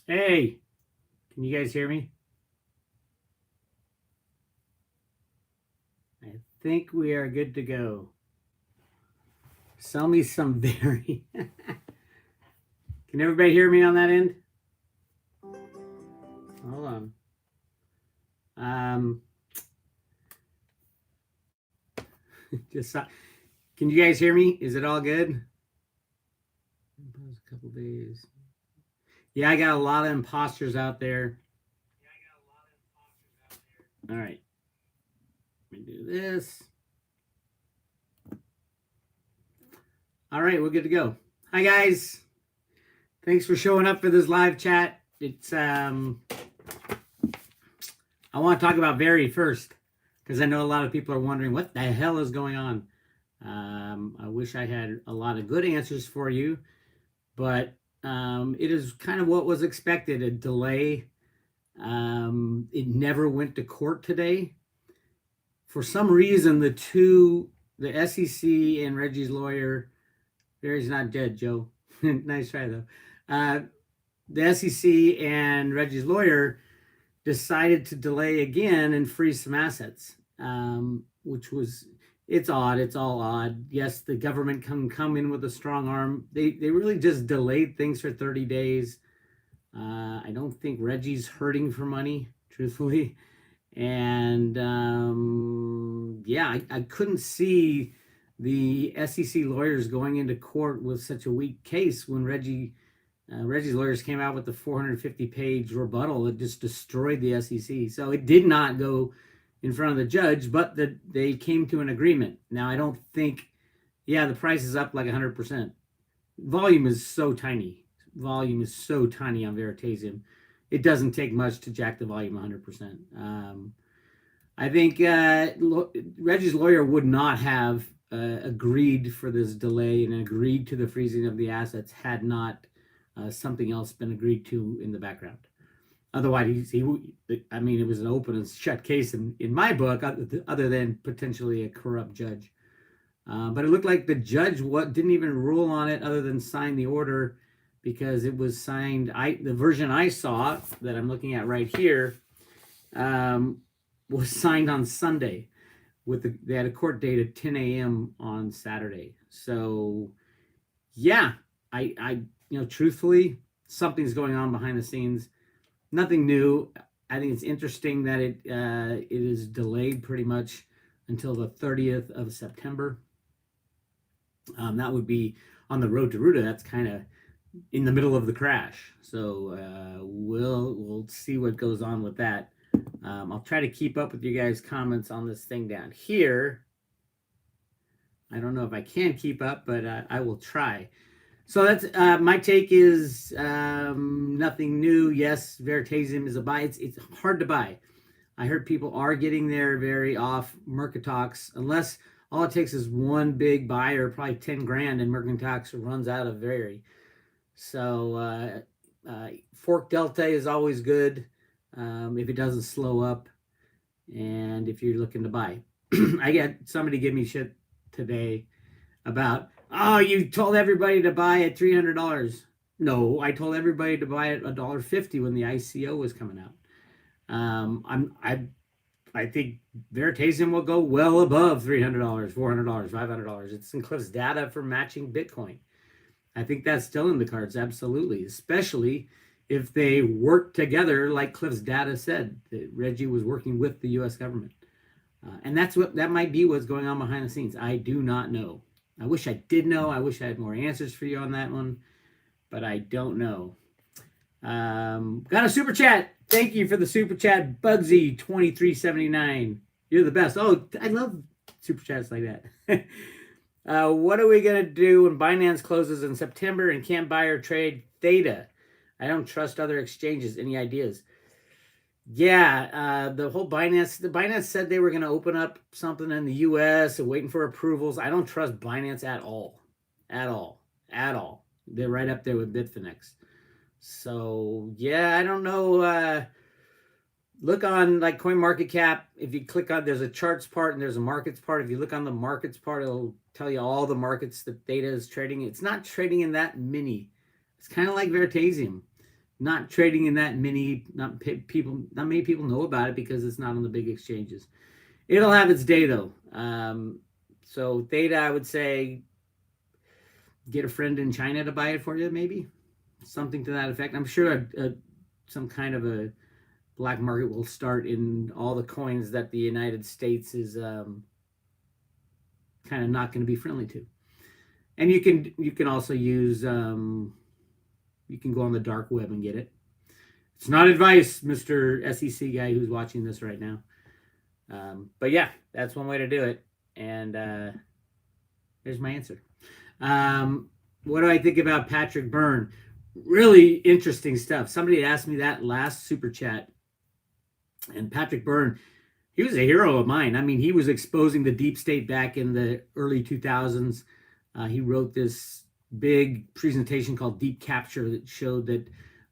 Hey, can you guys hear me? I think we are good to go. Sell me some very. Can everybody hear me on that end? Hold on. Just can you guys hear me? Is it all good? A couple days. Yeah, I got a lot of imposters out there. All right. Let me do this. All right, we're good to go. Hi guys. Thanks for showing up for this live chat. It's I want to talk about Very first because I know a lot of people are wondering what the hell is going on. I wish I had a lot of good answers for you, but it is kind of what was expected, a delay. It never went to court today. For some reason, the SEC and Reggie's lawyer, Barry's not dead, Joe. Nice try, though. The SEC and Reggie's lawyer decided to delay again and freeze some assets, which was, it's odd. It's all odd. Yes, the government can come in with a strong arm. They really just delayed things for 30 days. I don't think Reggie's hurting for money, truthfully. And yeah, I couldn't see the SEC lawyers going into court with such a weak case when Reggie's lawyers came out with the 450-page rebuttal that just destroyed the SEC. So it did not go in front of the judge, but they came to an agreement. Now, I don't think, yeah, the price is up like 100%. Volume is so tiny. Volume is so tiny on Veritasium. It doesn't take much to jack the volume 100%. I think Reggie's lawyer would not have agreed for this delay and agreed to the freezing of the assets had not something else been agreed to in the background. Otherwise, it was an open and shut case in my book, other than potentially a corrupt judge. But it looked like the judge didn't even rule on it other than sign the order, because it was signed. The version I saw that I'm looking at right here was signed on Sunday. They had a court date at 10 a.m. on Saturday. So yeah, I truthfully, something's going on behind the scenes. Nothing new. I think it's interesting that it is delayed pretty much until the 30th of September. That would be on the road to Roota. That's kind of in the middle of the crash. So we'll see what goes on with that. I'll try to keep up with you guys' comments on this thing down here. I don't know if I can keep up, but I will try. So that's my take is nothing new. Yes, Veritasium is a buy. It's hard to buy. I heard people are getting there very off Mercatox, unless all it takes is one big buyer, probably 10 grand, and Mercatox runs out of Very. So Fork Delta is always good if it doesn't slow up, and if you're looking to buy. I got somebody give me shit today about, oh, you told everybody to buy at $300. No, I told everybody to buy at $1.50 when the ICO was coming out. I think Veritasium will go well above $300, $400, $500. It's in Cliff's data for matching Bitcoin. I think that's still in the cards, absolutely, especially if they work together like Cliff's data said, that Reggie was working with the U.S. government. And that might be what's going on behind the scenes. I do not know. I wish I did know. I wish I had more answers for you on that one, but I don't know. Got a super chat. Thank you for the super chat, Bugsy2379. You're the best. Oh, I love super chats like that. What are we going to do when Binance closes in September and can't buy or trade Theta? I don't trust other exchanges. Any ideas? Yeah, the Binance said they were going to open up something in the U.S. and waiting for approvals. I don't trust Binance at all. At all. At all. They're right up there with Bitfinex. So, yeah, I don't know. Look on like CoinMarketCap. If you click on, there's a charts part and there's a markets part. If you look on the markets part, it'll tell you all the markets that Theta is trading. It's not trading in that many. It's kind of like Veritasium. not trading in that many. Not many people know about it because it's not on the big exchanges. It'll have its day though. So Theta, I would say, get a friend in China to buy it for you, maybe something to that effect. I'm sure some kind of a black market will start in all the coins that the United States is kind of not going to be friendly to. And you can also use you can go on the dark web and get it. It's not advice, Mr. SEC guy who's watching this right now. But yeah, that's one way to do it. And there's my answer. What do I think about Patrick Byrne? Really interesting stuff. Somebody asked me that last super chat. And Patrick Byrne, he was a hero of mine. I mean, he was exposing the deep state back in the early 2000s. He wrote this big presentation called Deep Capture that showed that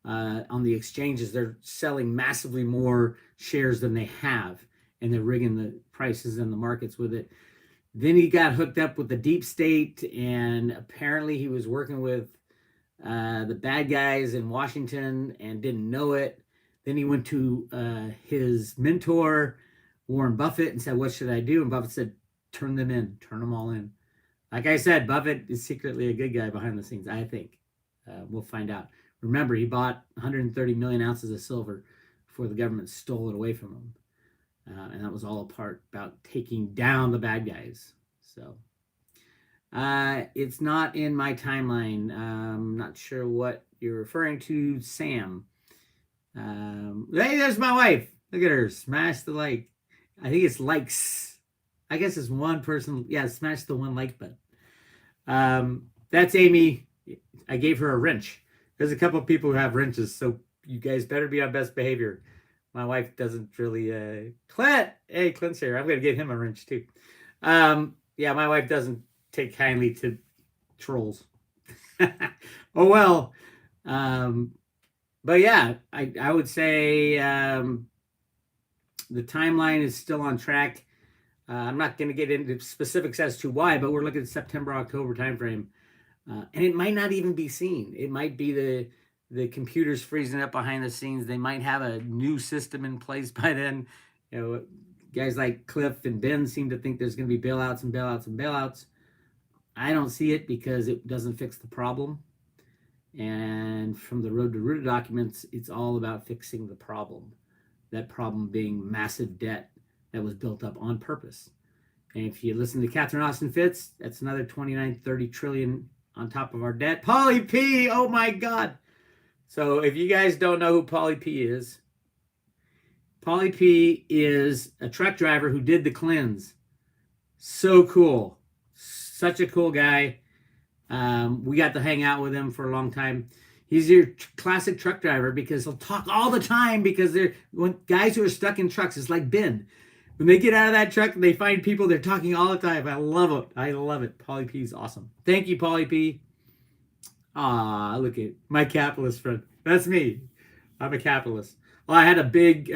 on the exchanges, they're selling massively more shares than they have, and they're rigging the prices in the markets with it. Then he got hooked up with the deep state, and apparently he was working with the bad guys in Washington and didn't know it. Then he went to his mentor, Warren Buffett, and said, what should I do? And Buffett said, turn them in, turn them all in. Like I said, Buffett is secretly a good guy behind the scenes, I think. We'll find out. Remember, he bought 130 million ounces of silver before the government stole it away from him. And that was all a part about taking down the bad guys. So it's not in my timeline. I'm not sure what you're referring to, Sam. Hey, there's my wife. Look at her. Smash the like. I think it's likes. I guess it's one person. Yeah, smash the one like button. That's Amy. I gave her a wrench. There's a couple of people who have wrenches, so you guys better be on best behavior. My wife doesn't really. Clint! Hey, Clint's here. I'm going to give him a wrench, too. Yeah, my wife doesn't take kindly to trolls. Oh, well. But yeah, I would say the timeline is still on track. I'm not going to get into specifics as to why, but we're looking at September, October timeframe. And it might not even be seen. It might be the computers freezing up behind the scenes. They might have a new system in place by then. You know, guys like Cliff and Ben seem to think there's going to be bailouts and bailouts and bailouts. I don't see it because it doesn't fix the problem. And from the Road to Roota documents, it's all about fixing the problem. That problem being massive debt that was built up on purpose. And if you listen to Catherine Austin Fitts, that's another 29, 30 trillion on top of our debt. Polly P, oh my God. So if you guys don't know who Polly P is a truck driver who did the cleanse. So cool. Such a cool guy. We got to hang out with him for a long time. He's your classic truck driver because he'll talk all the time because when guys who are stuck in trucks, it's like Ben. When they get out of that truck and they find people, they're talking all the time. I love it. I love it. Polly P is awesome. Thank you, Polly P. Ah, look at my capitalist friend. That's me. I'm a capitalist. Well, I had a big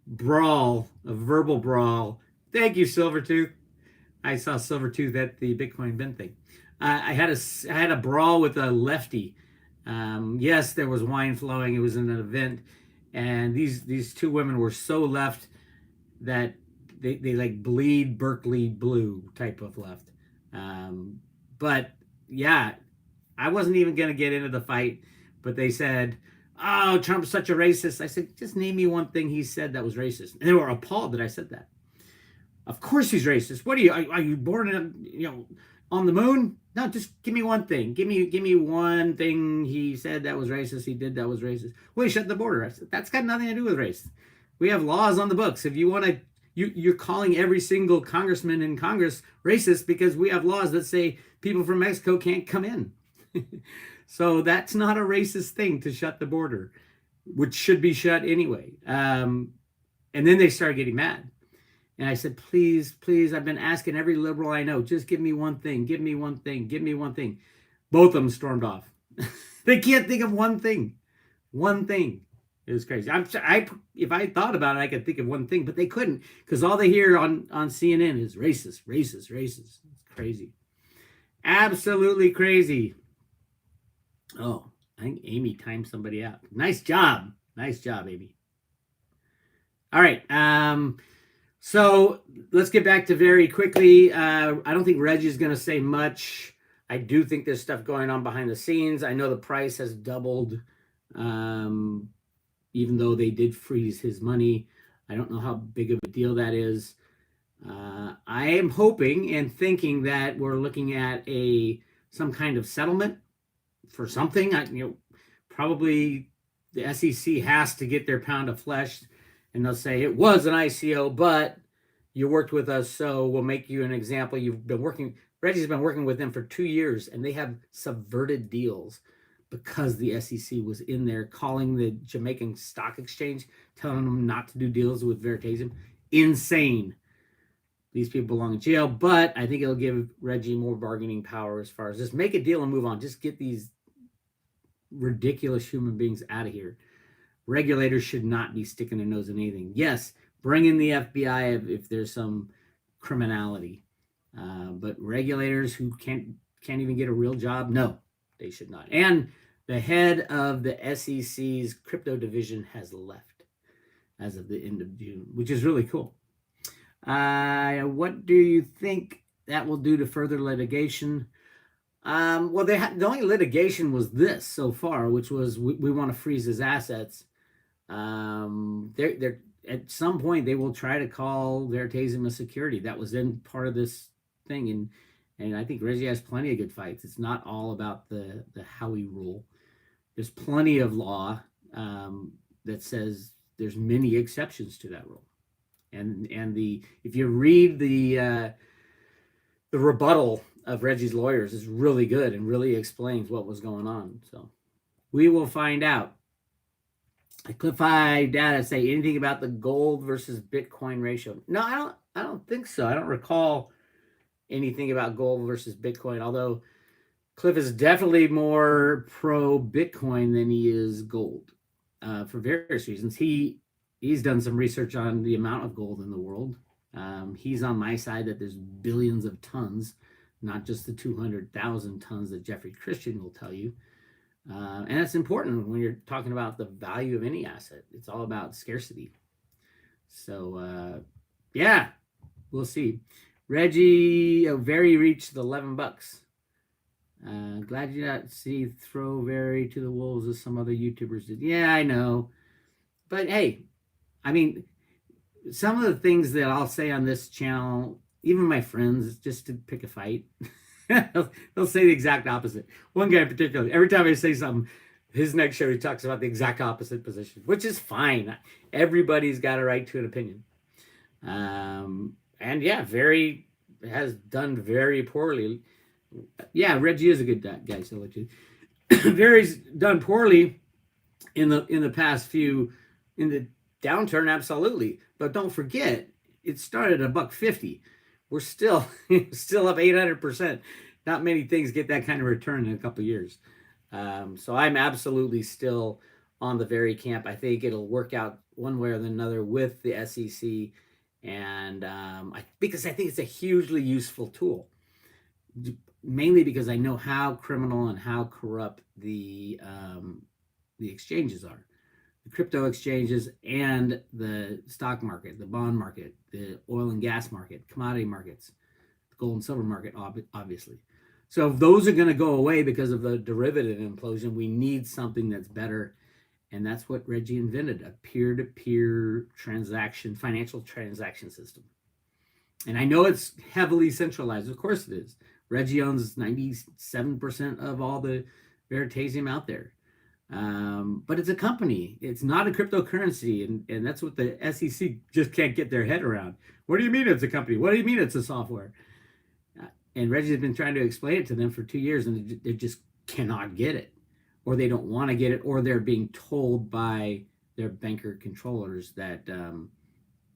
brawl, a verbal brawl. Thank you, Silvertooth. I saw Silvertooth at the Bitcoin bin thing. I had a brawl with a lefty. Yes, there was wine flowing. It was in an event, and these two women were so left that they like bleed Berkeley blue type of left. But yeah, I wasn't even going to get into the fight, but they said, oh, Trump's such a racist. I said, just name me one thing he said that was racist. And they were appalled that I said that. Of course he's racist. What are you born in, on the moon? No, just give me one thing. Give me one thing he said that was racist. He did that was racist. Well, he shut the border. I said, that's got nothing to do with race. We have laws on the books. If you want to, you're calling every single congressman in Congress racist because we have laws that say people from Mexico can't come in. So that's not a racist thing to shut the border, which should be shut anyway. And then they started getting mad. And I said, please, I've been asking every liberal I know, just give me one thing, give me one thing, give me one thing. Both of them stormed off. They can't think of one thing. One thing. It was crazy. If I thought about it, I could think of one thing, but they couldn't because all they hear on CNN is racist, racist, racist. It's crazy. Absolutely crazy. Oh, I think Amy timed somebody out. Nice job, Amy. All right. So let's get back to very quickly. I don't think Reggie's going to say much. I do think there's stuff going on behind the scenes. I know the price has doubled, even though they did freeze his money. I don't know how big of a deal that is. I am hoping and thinking that we're looking at some kind of settlement for something. Probably the SEC has to get their pound of flesh, and they'll say it was an ICO, but you worked with us, so we'll make you an example. Reggie's been working with them for 2 years, and they have subverted deals because the SEC was in there calling the Jamaican Stock Exchange, telling them not to do deals with Veritasium. Insane. These people belong in jail, but I think it'll give Reggie more bargaining power as far as just make a deal and move on. Just get these ridiculous human beings out of here. Regulators should not be sticking their nose in anything. Yes, bring in the FBI if there's some criminality, but regulators who can't even get a real job, no, they should not. And the head of the SEC's crypto division has left as of the end of June, which is really cool. What do you think that will do to further litigation? Well, the only litigation was this so far, which was we want to freeze his assets. They're at some point they will try to call Veritasium a security. That was then part of this thing, and I think Reggie has plenty of good fights. It's not all about the Howie rule. There's plenty of law that says there's many exceptions to that rule, and if you read the rebuttal of Reggie's lawyers is really good and really explains what was going on. So we will find out. Cliffy data say anything about the gold versus Bitcoin ratio? No, I don't think so. I don't recall anything about gold versus Bitcoin, although Cliff is definitely more pro Bitcoin than he is gold for various reasons. He's done some research on the amount of gold in the world. He's on my side that there's billions of tons, not just the 200,000 tons that Jeffrey Christian will tell you. And that's important when you're talking about the value of any asset. It's all about scarcity. So, yeah, we'll see. Reggie, Very reached the $11. Glad you not see throw Very to the wolves as some other YouTubers did. Yeah, I know. But hey, I mean, some of the things that I'll say on this channel, even my friends, just to pick a fight, they'll say the exact opposite. One guy in particular, every time I say something, his next show he talks about the exact opposite position, which is fine. Everybody's got a right to an opinion. And yeah, Very has done very poorly. Yeah, Reggie is a good guy, so Very's done poorly in the past few, in the downturn, absolutely. But don't forget, it started at $1.50. We're still up 800%. Not many things get that kind of return in a couple of years. So I'm absolutely still on the Very camp. I think it'll work out one way or another with the SEC, and because I think it's a hugely useful tool, mainly because I know how criminal and how corrupt the exchanges are. The crypto exchanges and the stock market, the bond market, the oil and gas market, commodity markets, the gold and silver market, obviously. So if those are going to go away because of the derivative implosion, we need something that's better. And that's what Reggie invented, a peer-to-peer financial transaction system. And I know it's heavily centralized. Of course it is. Reggie owns 97% of all the Veritasium out there. But it's a company. It's not a cryptocurrency, and that's what the SEC just can't get their head around. What do you mean it's a company? What do you mean it's a software? And Reggie's been trying to explain it to them for 2 years, and they just cannot get it, or they don't want to get it, or they're being told by their banker controllers that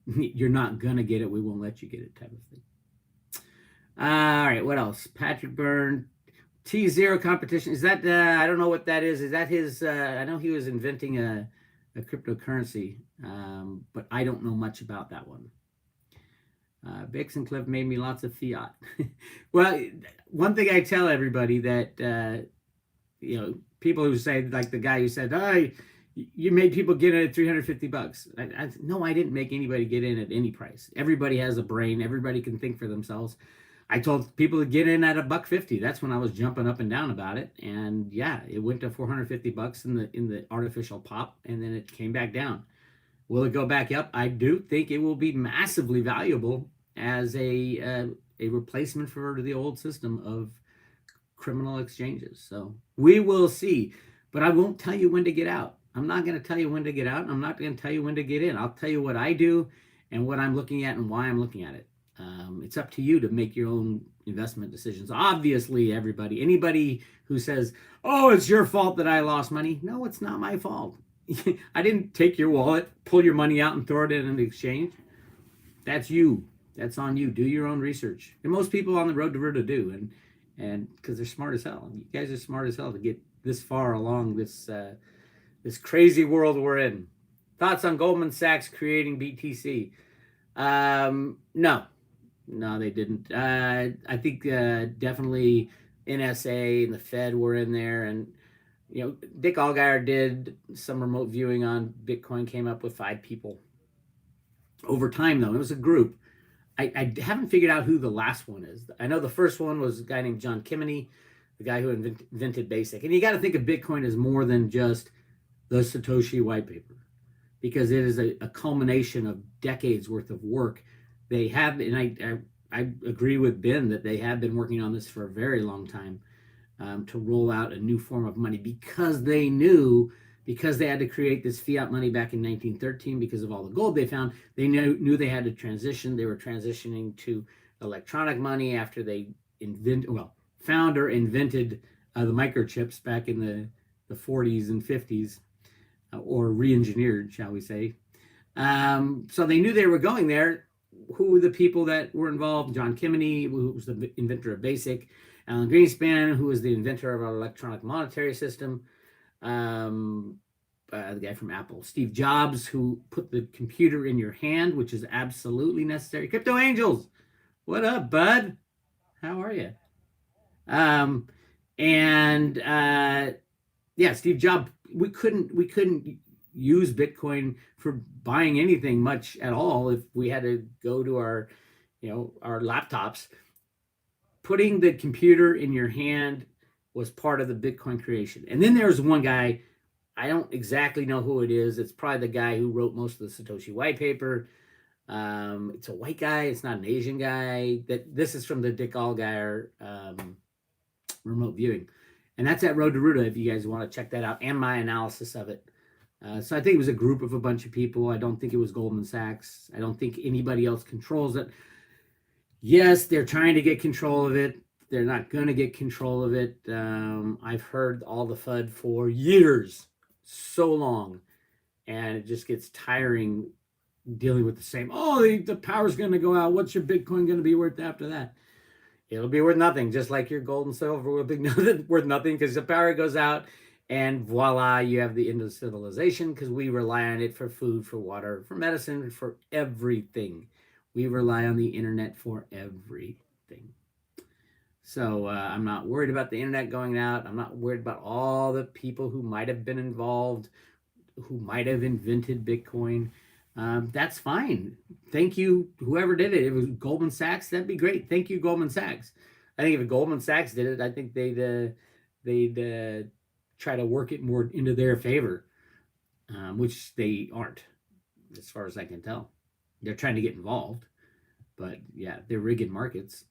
you're not gonna get it. We won't let you get it, type of thing. All right, what else? Patrick Byrne. T0 competition. Is that, I don't know what that is. Is that his, I know he was inventing a cryptocurrency, but I don't know much about that one. Bix and Cliff made me lots of fiat. Well, one thing I tell everybody that, people who say, like the guy who said, "Oh, you made people get in at $350." No, I didn't make anybody get in at any price. Everybody has a brain. Everybody can think for themselves. I told people to get in at $150. That's when I was jumping up and down about it. And yeah, it went to $450 in the artificial pop, and then it came back down. Will it go back up? I do think it will be massively valuable as a replacement for the old system of criminal exchanges. So we will see. But I won't tell you when to get out. I'm not going to tell you when to get out. I'm not going to tell you when to get in. I'll tell you what I do and what I'm looking at and why I'm looking at it. It's up to you to make your own investment decisions. Obviously, anybody who says, "Oh, it's your fault that I lost money," no, it's not my fault. I didn't take your wallet, pull your money out, and throw it in an exchange. That's you. That's on you. Do your own research. And most people on the road to Roota do, and because they're smart as hell. You guys are smart as hell to get this far along this crazy world we're in. Thoughts on Goldman Sachs creating BTC? No, they didn't. I think definitely NSA and the Fed were in there, and Dick Allgaier did some remote viewing on Bitcoin, came up with 5 people. Over time, though, it was a group. I haven't figured out who the last one is. I know the first one was a guy named John Kimony, the guy who invented BASIC. And you got to think of Bitcoin as more than just the Satoshi white paper, because it is a culmination of decades worth of work. They have, and I agree with Ben that they have been working on this for a very long time to roll out a new form of money, because they had to create this fiat money back in 1913 because of all the gold they found. They knew they had to transition. They were transitioning to electronic money after they found or invented the microchips back in the 40s and 50s, or re-engineered, shall we say. So they knew they were going there. Who were the people that were involved? John Kimony, who was the inventor of BASIC. Alan Greenspan, who was the inventor of our electronic monetary system. The guy from Apple. Steve Jobs, who put the computer in your hand, which is absolutely necessary. Crypto Angels, what up, bud? How are you? Steve Jobs. We couldn't use Bitcoin for buying anything much at all if we had to go to our laptops. Putting the computer in your hand was part of the Bitcoin creation. And then there's one guy, I don't exactly know who it is. It's probably the guy who wrote most of the Satoshi white paper. It's a white guy. It's not an Asian guy. This is from the Dick Allgaier remote viewing. And that's at Road to Roota if you guys want to check that out, and my analysis of it. So I think it was a group of a bunch of people. I don't think it was Goldman Sachs. I don't think anybody else controls it. Yes, they're trying to get control of it. They're not going to get control of it. I've heard all the FUD for years, so long, and it just gets tiring dealing with the same. Oh, the power's going to go out. What's your Bitcoin going to be worth after that? It'll be worth nothing, just like your gold and silver will be worth nothing, because the power goes out, and voila, you have the end of civilization, because we rely on it for food, for water, for medicine, for everything. We rely on the internet for everything. So I'm not worried about the internet going out. I'm not worried about all the people who might have been involved, who might have invented Bitcoin. That's fine. Thank you, whoever did it. It was Goldman Sachs. That'd be great. Thank you, Goldman Sachs. I think if Goldman Sachs did it, I think they'd try to work it more into their favor, which they aren't, as far as I can tell. They're trying to get involved, but yeah, they're rigging markets.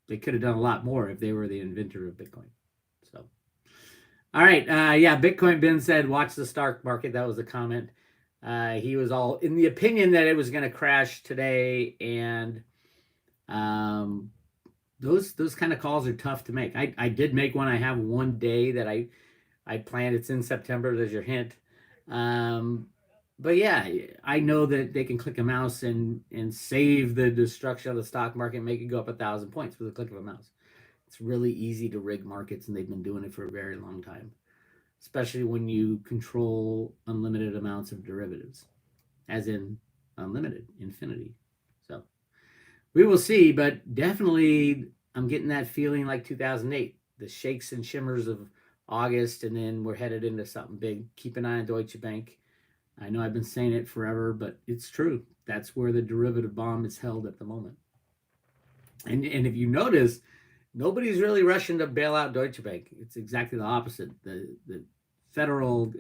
They could have done a lot more if they were the inventor of Bitcoin. So, all right. Bitcoin Ben said, watch the stock market. That was the comment. He was all in the opinion that it was going to crash today. And those kind of calls are tough to make. I did make one. I have one day that I planned. It's in September. There's your hint. But yeah, I know that they can click a mouse and save the destruction of the stock market, make it go up 1,000 points with a click of a mouse. It's really easy to rig markets, and they've been doing it for a very long time, especially when you control unlimited amounts of derivatives, as in unlimited, infinity. So we will see, but definitely I'm getting that feeling like 2008, the shakes and shimmers of August, and then we're headed into something big. Keep an eye on Deutsche Bank. I know I've been saying it forever, but it's true. That's where the derivative bomb is held at the moment. And if you notice, nobody's really rushing to bail out Deutsche Bank. It's exactly the opposite. The federal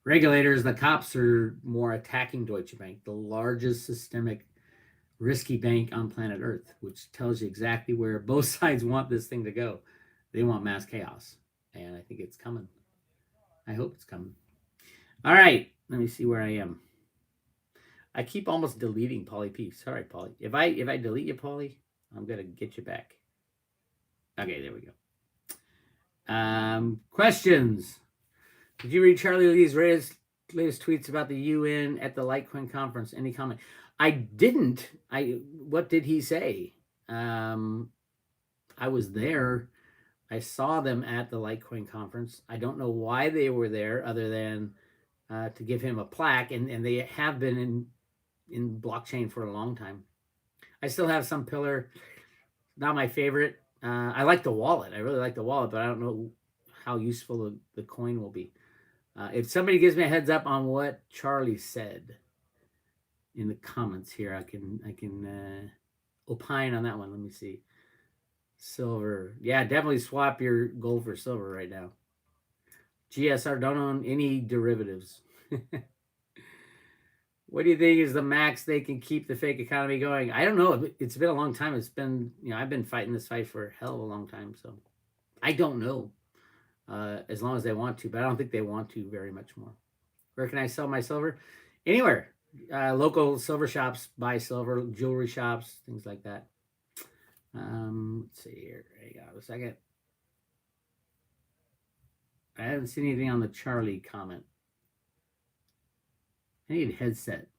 regulators, the cops, are more attacking Deutsche Bank, the largest systemic risky bank on planet Earth, which tells you exactly where both sides want this thing to go. They want mass chaos, and I think it's coming. I hope it's coming. All right, let me see where I am. I keep almost deleting Polly P. Sorry, Polly. If I delete you, Polly, I'm gonna get you back. Okay, there we go. Questions. Did you read Charlie Lee's latest tweets about the UN at the Litecoin conference? Any comment? I didn't. What did he say? I was there. I saw them at the Litecoin conference. I don't know why they were there other than to give him a plaque, and they have been in blockchain for a long time. I still have some pillar. Not my favorite. I like the wallet. I really like the wallet, but I don't know how useful the coin will be. If somebody gives me a heads up on what Charlie said in the comments here, I can opine on that one. Let me see. Silver. Yeah, definitely swap your gold for silver right now. GSR, don't own any derivatives. What do you think is the max they can keep the fake economy going? I don't know. It's been a long time. It's been, I've been fighting this fight for a hell of a long time. So I don't know. As long as they want to, but I don't think they want to very much more. Where can I sell my silver? Anywhere. Local silver shops, buy silver, jewelry shops, things like that. Let's see here. Hang on a second. I haven't seen anything on the Charlie comment. I need a headset.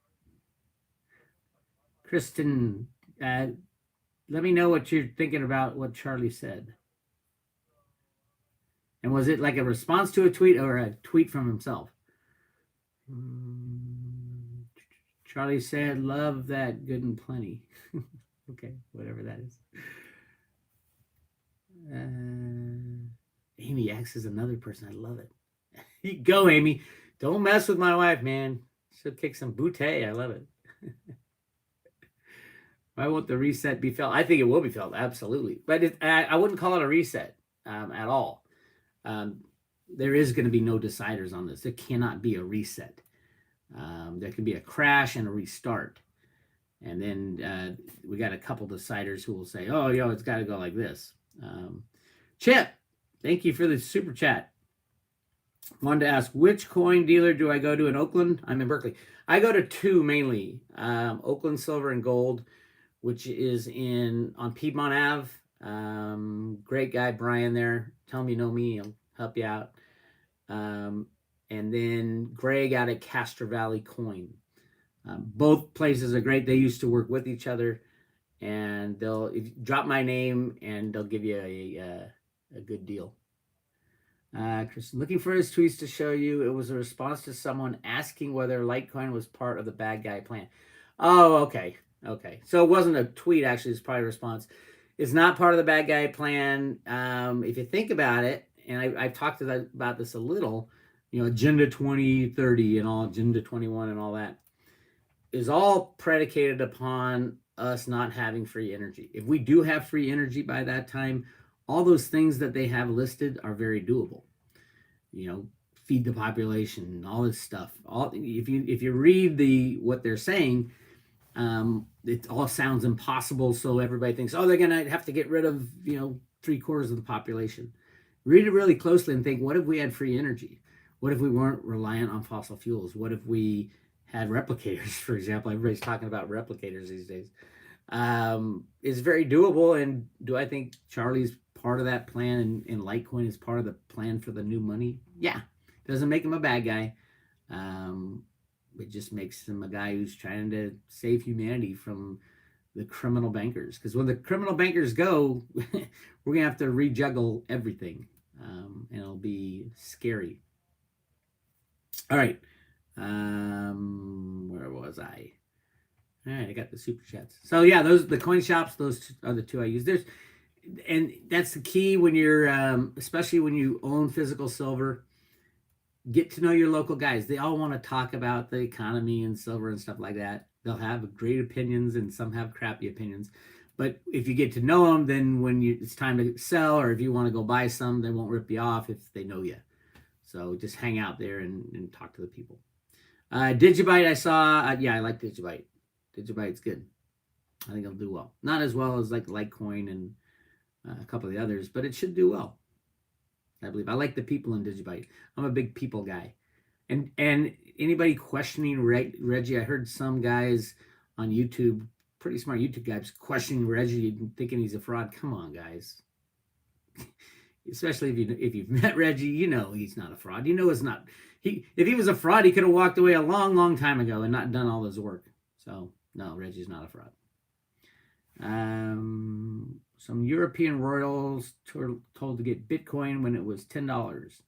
Kristen, let me know what you're thinking about what Charlie said. And was it like a response to a tweet or a tweet from himself? Charlie said, love that good and plenty. Okay, whatever that is. Amy X is another person. I love it. You go, Amy. Don't mess with my wife, man. She'll kick some booty. I love it. Why won't the reset be felt? I think it will be felt, absolutely. But I wouldn't call it a reset at all. There is going to be no deciders on this. There cannot be a reset. There can be a crash and a restart. And then we got a couple deciders who will say, oh, it's got to go like this. Chip, thank you for the super chat. Wanted to ask, which coin dealer do I go to in Oakland? I'm in Berkeley. I go to two mainly, Oakland Silver and Gold, which is on Piedmont Ave. Great guy, Brian there. Tell him you know me. He'll help you out. And then Greg out at Castro Valley Coin. Both places are great. They used to work with each other, and they'll drop my name and they'll give you a good deal. Chris, looking for his tweets to show you it was a response to someone asking whether Litecoin was part of the bad guy plan. Oh, okay. So it wasn't a tweet, actually. It's probably a response. It's not part of the bad guy plan. If you think about it, and I've talked about this a little, Agenda 2030 and all, Agenda 21 and all that, is all predicated upon us not having free energy. If we do have free energy by that time, all those things that they have listed are very doable. Feed the population, all this stuff. If you read what they're saying, it all sounds impossible. So everybody thinks, they're gonna have to get rid of 3/4 of the population. Read it really closely and think, what if we had free energy? What if we weren't reliant on fossil fuels? What if we had replicators, for example? Everybody's talking about replicators these days. It's very doable. And do I think Charlie's part of that plan and Litecoin is part of the plan for the new money? Yeah. Doesn't make him a bad guy. It just makes him a guy who's trying to save humanity from the criminal bankers. Because when the criminal bankers go, we're going to have to rejuggle everything. And it'll be scary. All right. Where was I? All right, I got the super chats. So yeah, the coin shops, those are the two I use. And that's the key when you're, especially when you own physical silver. Get to know your local guys. They all want to talk about the economy and silver and stuff like that. They'll have great opinions and some have crappy opinions. But if you get to know them, then when it's time to sell or if you want to go buy some, they won't rip you off if they know you. So just hang out there and talk to the people. Digibyte, I saw. Yeah, I like Digibyte. Digibyte's good. I think it'll do well. Not as well as like Litecoin and a couple of the others, but it should do well. I believe. I like the people in Digibyte. I'm a big people guy. And anybody questioning Reggie, I heard some guys on YouTube, pretty smart YouTube guys, questioning Reggie and thinking he's a fraud. Come on, guys. Especially if you've met Reggie, you know he's not a fraud. You know it's not. If he was a fraud, he could have walked away a long, long time ago and not done all this work. So no, Reggie's not a fraud. Some European royals told to get Bitcoin when it was $10.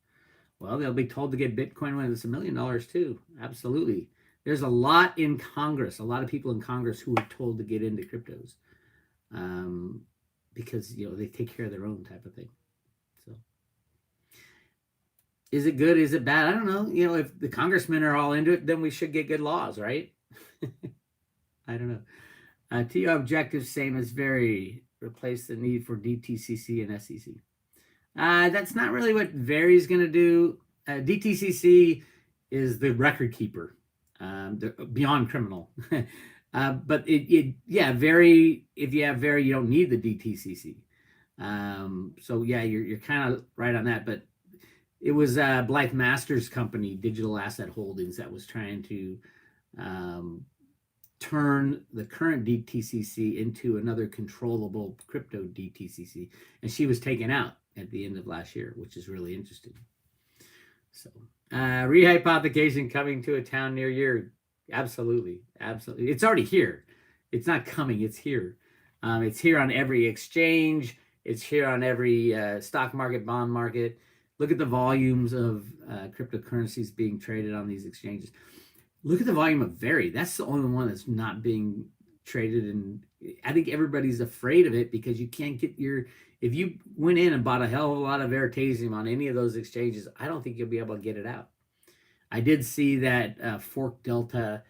Well, they'll be told to get Bitcoin when it's $1 million too. Absolutely. There's a lot in Congress, a lot of people in Congress who are told to get into cryptos because, they take care of their own type of thing. So is it good? Is it bad? I don't know. If the congressmen are all into it, then we should get good laws, right? I don't know. TO objectives, same as Very, replace the need for DTCC and SEC. That's not really what Very is going to do. DTCC is the record keeper, beyond criminal. But Very, if you have Very, you don't need the DTCC. So yeah, you're kind of right on that. But it was Blythe Masters company, Digital Asset Holdings, that was trying to turn the current DTCC into another controllable crypto DTCC, and she was taken out at the end of last year, which is really interesting. So rehypothecation coming to a town near you. Absolutely. It's already here. It's not coming, it's here. It's here on every exchange. It's here on every stock market, bond market. Look at the volumes of cryptocurrencies being traded on these exchanges. Look at the volume of Very. That's the only one that's not being traded. And I think everybody's afraid of it because you can't get if you went in and bought a hell of a lot of Veritasium on any of those exchanges, I don't think you'll be able to get it out. I did see that Fork Delta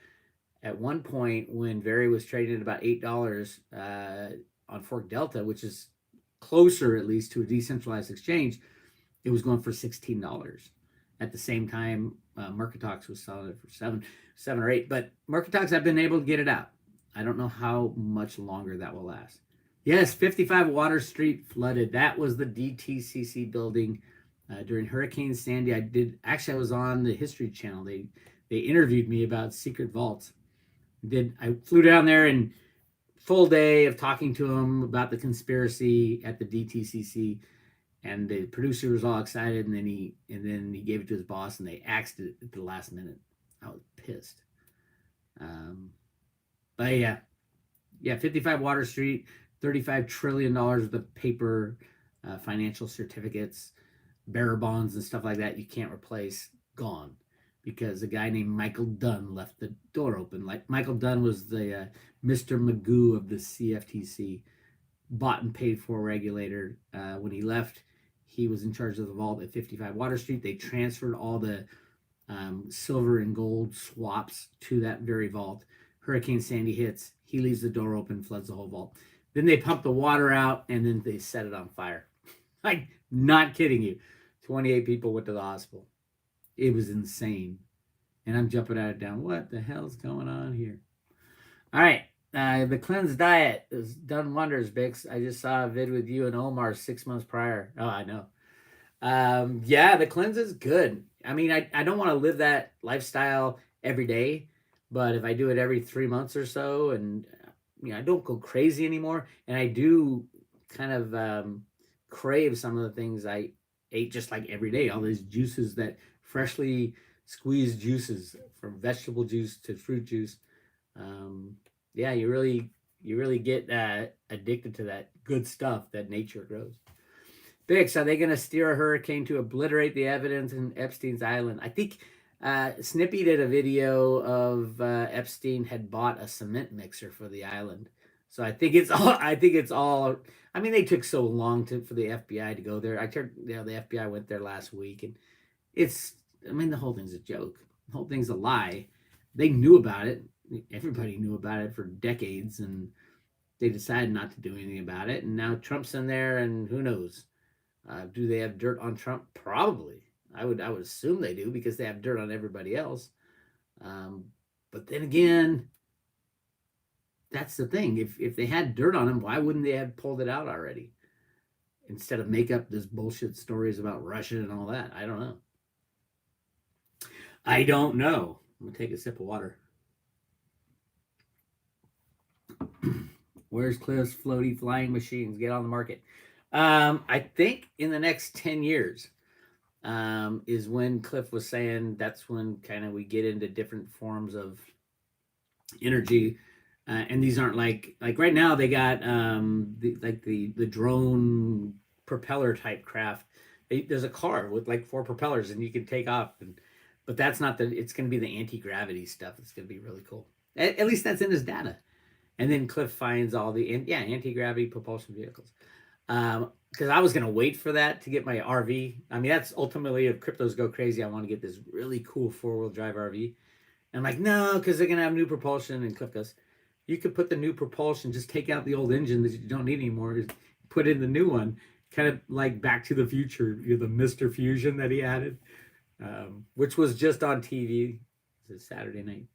at one point when Very was trading at about $8 on Fork Delta, which is closer at least to a decentralized exchange, it was going for $16. At the same time, Market Talks was selling it for seven or eight. But Market Talks, I've been able to get it out. I don't know how much longer that will last. Yes, 55 Water Street flooded. That was the DTCC building during Hurricane Sandy. I was on the History Channel. They interviewed me about secret vaults. I flew down there and full day of talking to them about the conspiracy at the DTCC. And the producer was all excited, and then he gave it to his boss, and they axed it at the last minute. I was pissed. But yeah, 55 Water Street, $35 trillion worth of paper, financial certificates, bearer bonds, and stuff like that you can't replace. Gone, because a guy named Michael Dunn left the door open. Like Michael Dunn was the Mr. Magoo of the CFTC, bought and paid for regulator. When he left, he was in charge of the vault at 55 Water Street. They transferred all the silver and gold swaps to that very vault. Hurricane Sandy hits. He leaves the door open, floods the whole vault. Then they pump the water out, and then they set it on fire. Like, not kidding you. 28 people went to the hospital. It was insane. And I'm jumping out of down. What the hell's going on here? All right. The cleanse diet has done wonders, Bix. I just saw a vid with you and Omar 6 months prior. Oh, I know. The cleanse is good. I mean, I don't want to live that lifestyle every day, but if I do it every 3 months or so, and I don't go crazy anymore, and I do kind of crave some of the things I ate just like every day. All these juices, that freshly squeezed juices, from vegetable juice to fruit juice. You really get addicted to that good stuff that nature grows. Bix, are they going to steer a hurricane to obliterate the evidence in Epstein's Island? I think Snippy did a video of Epstein had bought a cement mixer for the island. So I think it's all I mean, they took so long for the FBI to go there. The FBI went there last week, and I mean, the whole thing's a joke. The whole thing's a lie. They knew about it. Everybody knew about it for decades, and they decided not to do anything about it. And now Trump's in there, and who knows? Do they have dirt on Trump? Probably. I would assume they do, because they have dirt on everybody else. But then again, that's the thing. If they had dirt on him, why wouldn't they have pulled it out already? Instead of make up this bullshit stories about Russia and all that. I don't know. I'm gonna take a sip of water. Where's Cliff's floaty flying machines? Get on the market. I think in the next 10 years is when Cliff was saying that's when kind of we get into different forms of energy. And these aren't like right now they got the drone propeller type craft. There's a car with like 4 propellers and you can take off. But that's not it's going to be the anti-gravity stuff. It's going to be really cool. At least that's in his data. And then Cliff finds all the anti-gravity propulsion vehicles. Because I was going to wait for that to get my RV. I mean, that's ultimately, if cryptos go crazy, I want to get this really cool 4-wheel drive RV. And I'm like, no, because they're going to have new propulsion. And Cliff goes, you could put the new propulsion, just take out the old engine that you don't need anymore, just put in the new one. Kind of like Back to the Future, the Mr. Fusion that he added, which was just on TV. It's a Saturday night.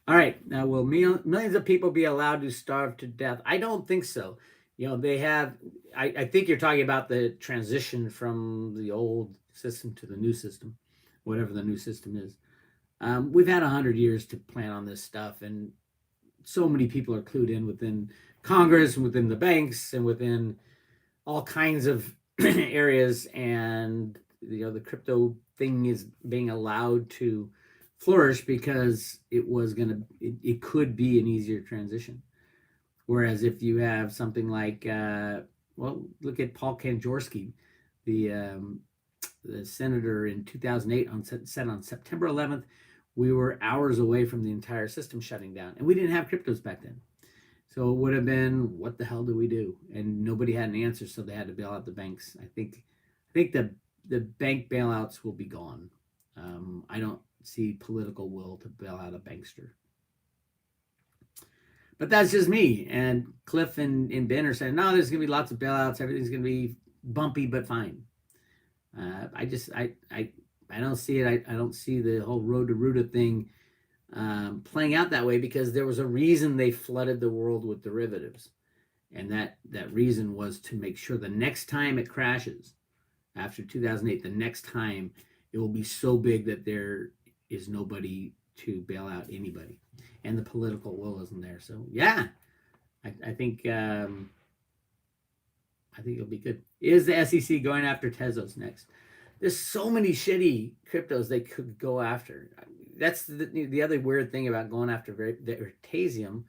All right, now will millions of people be allowed to starve to death? I don't think so. They have, I think you're talking about the transition from the old system to the new system, whatever the new system is. We've had 100 years to plan on this stuff, and so many people are clued in within Congress and within the banks and within all kinds of areas, and the crypto thing is being allowed to flourish because it could be an easier transition. Whereas if you have something like, look at Paul Kanjorski, the senator in 2008 said on September 11th, we were hours away from the entire system shutting down. And we didn't have cryptos back then. So it would have been, what the hell do we do? And nobody had an answer, so they had to bail out the banks. I think the bank bailouts will be gone. I don't see political will to bail out a bankster. But that's just me. And Cliff and Ben are saying, no, there's going to be lots of bailouts. Everything's going to be bumpy, but fine. I don't see it. I don't see the whole road to Roota thing playing out that way, because there was a reason they flooded the world with derivatives. And that reason was to make sure the next time it crashes, after 2008, the next time it will be so big that there is nobody to bail out anybody. And the political will isn't there. So yeah, I think it'll be good. Is the SEC going after Tezos next? There's so many shitty cryptos they could go after. That's the other weird thing about going after Veritasium,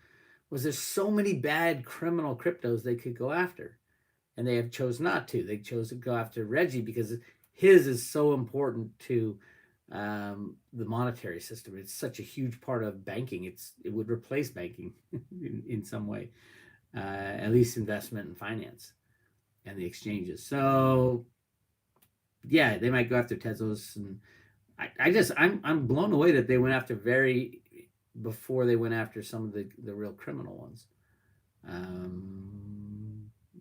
was there's so many bad criminal cryptos they could go after, and they have chose not to. They chose to go after Reggie because his is so important to the monetary system. It's such a huge part of banking. It would replace banking in some way, at least investment and finance and the exchanges. So yeah, they might go after Tezos, and I'm blown away that they went after before they went after some of the real criminal ones,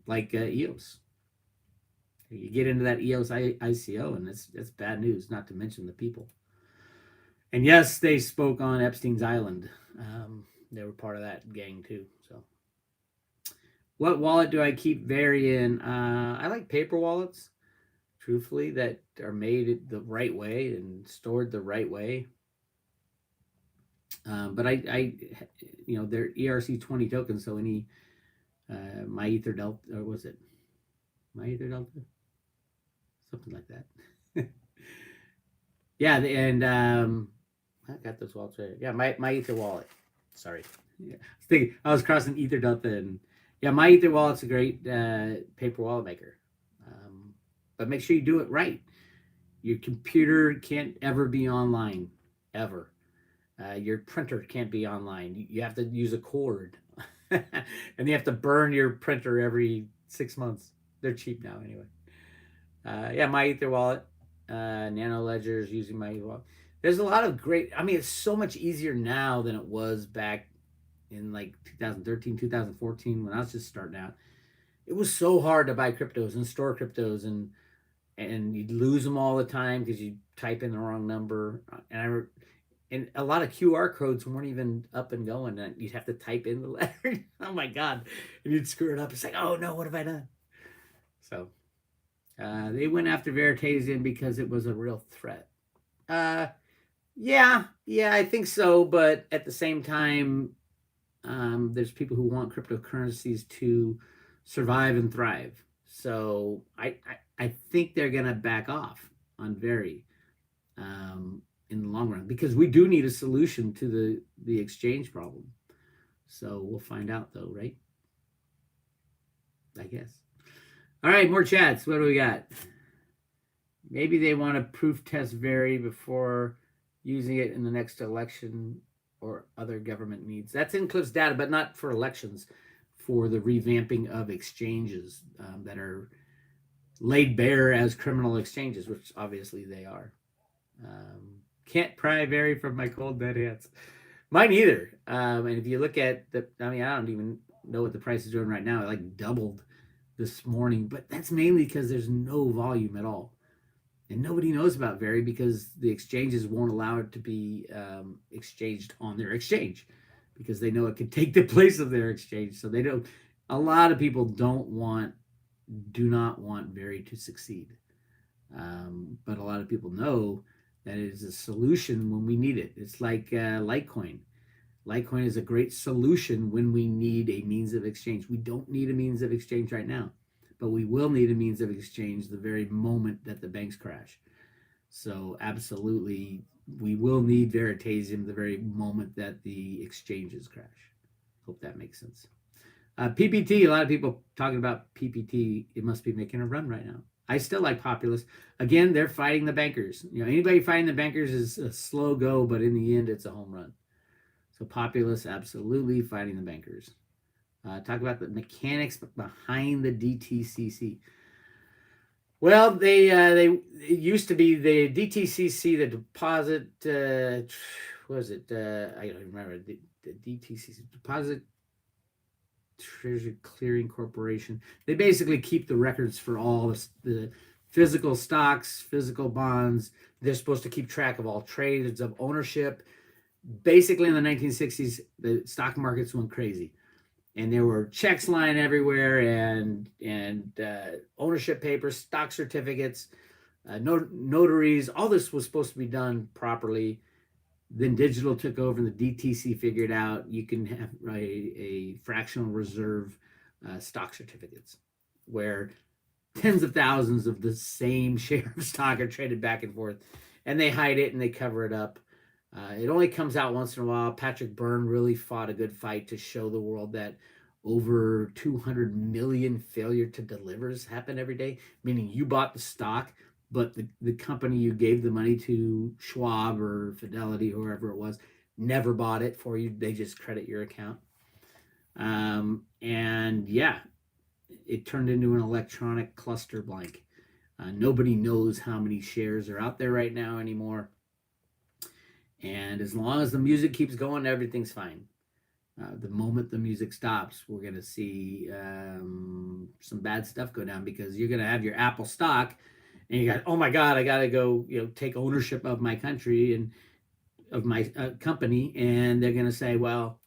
like EOS. You get into that EOS ICO, and that's bad news, not to mention the people. And yes, they spoke on Epstein's Island. They were part of that gang too. So, what wallet do I keep Very in? I like paper wallets, truthfully, that are made the right way and stored the right way. But I they're ERC20 tokens, so any my Ether Delta, or was it my Ether Delta? Something like that. Yeah, and I got those wallets right. Yeah, my Ether wallet. Sorry. Yeah. I was crossing Ether Delta, and yeah, my Ether wallet's a great paper wallet maker. But make sure you do it right. Your computer can't ever be online, ever. Your printer can't be online. You have to use a cord. And you have to burn your printer every 6 months. They're cheap now anyway. Yeah, my Ether wallet, Nano Ledgers, using my Ether wallet. There's a lot of great. I mean, it's so much easier now than it was back in like 2013, 2014 when I was just starting out. It was so hard to buy cryptos and store cryptos, and you'd lose them all the time because you type in the wrong number. And a lot of QR codes weren't even up and going. And you'd have to type in the letter. Oh my god! And you'd screw it up. It's like, oh no, what have I done? So they went after Veritasium because it was a real threat. Yeah, I think so. But at the same time, there's people who want cryptocurrencies to survive and thrive. So I think they're gonna back off on Veri in the long run, because we do need a solution to the exchange problem. So we'll find out though, right? I guess. All right, more chats. What do we got? Maybe they want to proof test Veri before using it in the next election or other government needs. That's in Cliff's data, but not for elections, for the revamping of exchanges that are laid bare as criminal exchanges, which obviously they are. Can't pry Veri from my cold dead hands. Mine either. And if you look at I don't even know what the price is doing right now. It like doubled this morning, but that's mainly because there's no volume at all. And nobody knows about Veri because the exchanges won't allow it to be exchanged on their exchange, because they know it could take the place of their exchange. So they don't. A lot of people do not want Veri to succeed. But a lot of people know that it is a solution when we need it. It's like Litecoin. Litecoin is a great solution when we need a means of exchange. We don't need a means of exchange right now, but we will need a means of exchange the very moment that the banks crash. So absolutely, we will need Veritasium the very moment that the exchanges crash. Hope that makes sense. PPT, a lot of people talking about PPT. It must be making a run right now. I still like Populous. Again, they're fighting the bankers. Anybody fighting the bankers is a slow go, but in the end, it's a home run. So Populous, absolutely fighting the bankers. Talk about the mechanics behind the DTCC. Well, it used to be the DTCC, the deposit. What was it? I don't remember the DTCC Deposit Treasury Clearing Corporation. They basically keep the records for all the physical stocks, physical bonds. They're supposed to keep track of all trades of ownership. Basically, in the 1960s, the stock markets went crazy, and there were checks lying everywhere, and ownership papers, stock certificates, notaries. All this was supposed to be done properly. Then digital took over, and the DTC figured out you can have a fractional reserve stock certificates, where tens of thousands of the same share of stock are traded back and forth, and they hide it and they cover it up. It only comes out once in a while. Patrick Byrne really fought a good fight to show the world that over 200 million failure to delivers happen every day, meaning you bought the stock, but the company you gave the money to, Schwab or Fidelity, or whoever it was, never bought it for you. They just credit your account. And yeah, it turned into an electronic cluster blank. Nobody knows how many shares are out there right now anymore. And as long as the music keeps going, everything's fine. The moment the music stops, we're going to see some bad stuff go down, because you're going to have your Apple stock, and you got, oh my God, I got to go, take ownership of my country and of my company, and they're going to say, well,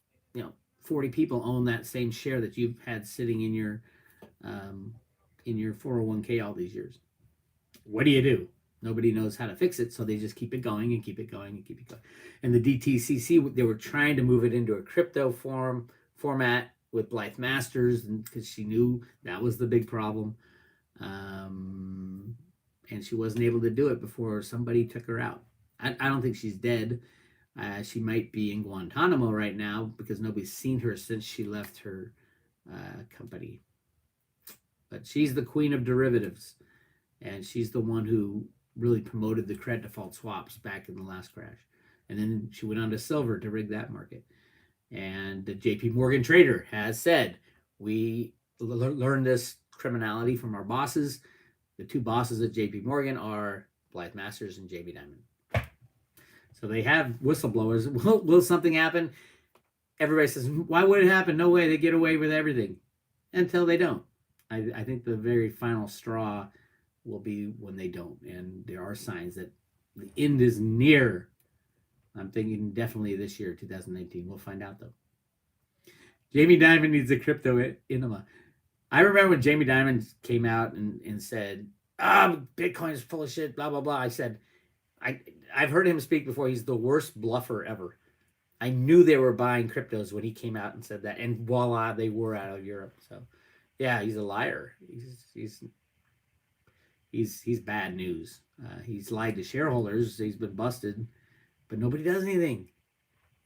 40 people own that same share that you've had sitting in your 401k all these years. What do? Nobody knows how to fix it, so they just keep it going and keep it going and keep it going. And the DTCC, they were trying to move it into a crypto format with Blythe Masters, because she knew that was the big problem. And she wasn't able to do it before somebody took her out. I don't think she's dead. She might be in Guantanamo right now, because nobody's seen her since she left her company. But she's the queen of derivatives, and she's the one who really promoted the credit default swaps back in the last crash. And then she went on to silver to rig that market. And the JP Morgan trader has said, we learned this criminality from our bosses. The two bosses at JP Morgan are Blythe Masters and Jamie Dimon. So they have whistleblowers. Will something happen? Everybody says, why would it happen? No way. They get away with everything until they don't. I think the very final straw will be when they don't. And there are signs that the end is near. I'm thinking definitely this year, 2019. We'll find out, though. Jamie Dimon needs a crypto enema. I remember when Jamie Dimon came out and said, Bitcoin is full of shit, blah, blah, blah. I said, I've heard him speak before. He's the worst bluffer ever. I knew they were buying cryptos when he came out and said that. And voila, they were out of Europe. So, yeah, he's a liar. He's bad news. He's lied to shareholders. He's been busted, but nobody does anything.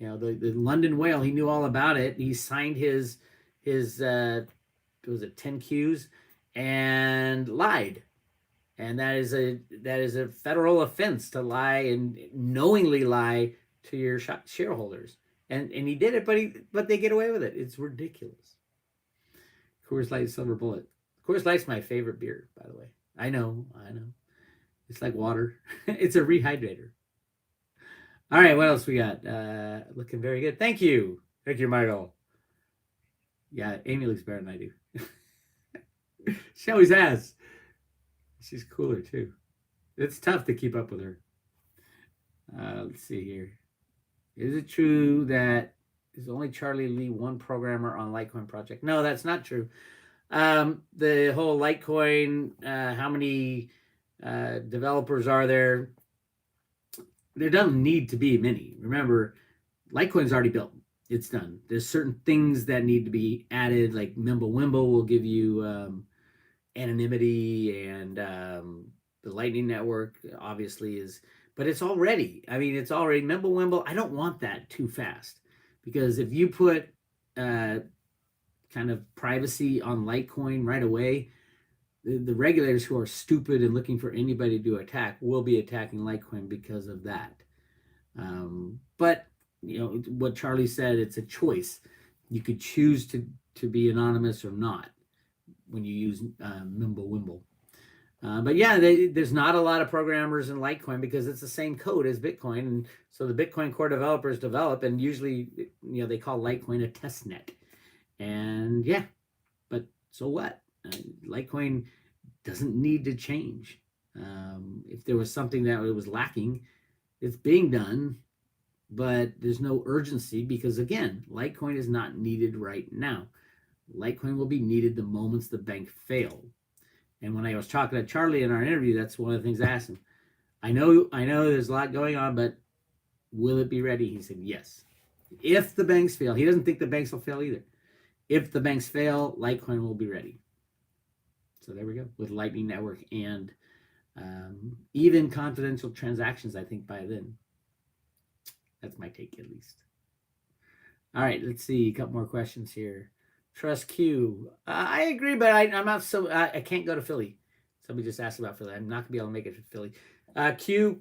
You know, the London whale, he knew all about it. He signed his was it 10 Qs and lied. And that is a federal offense to lie and knowingly lie to your shareholders. And he did it, but they get away with it. It's ridiculous. Coors Light Silver Bullet. Coors Light's my favorite beer, by the way. I know. It's like water. It's a rehydrator. All right, what else we got? Looking very good. Thank you, Michael. Yeah, Amy looks better than I do. She always has. She's cooler too. It's tough to keep up with her. Let's see here. Is it true that is only Charlie Lee one programmer on Litecoin project? No, that's not true. The whole Litecoin, how many developers are there? There doesn't need to be many. Remember, Litecoin's already built. It's done. There's certain things that need to be added, like Mimblewimble will give you anonymity, and the Lightning Network obviously is, but it's already, Mimblewimble. I don't want that too fast, because if you put kind of privacy on Litecoin right away, the regulators who are stupid and looking for anybody to attack will be attacking Litecoin because of that. But you know what Charlie said, it's a choice. You could choose to be anonymous or not when you use Mimblewimble. But yeah, there's not a lot of programmers in Litecoin because it's the same code as Bitcoin. And so the Bitcoin core developers develop, and usually, they call Litecoin a test net. And yeah, but so what? Litecoin doesn't need to change. If there was something that it was lacking, it's being done, but there's no urgency because, again, Litecoin is not needed right now. Litecoin will be needed the moments the bank fail. And when I was talking to Charlie in our interview, that's one of the things I asked him. I know there's a lot going on, but will it be ready? He said yes. If the banks fail, he doesn't think the banks will fail either. If the banks fail, Litecoin will be ready. So there we go, with Lightning Network and even confidential transactions, I think, by then. That's my take, at least. All right, let's see. A couple more questions here. Trust Q. I agree, but I'm not so... I can't go to Philly. Somebody just asked about Philly. I'm not going to be able to make it to Philly. Q,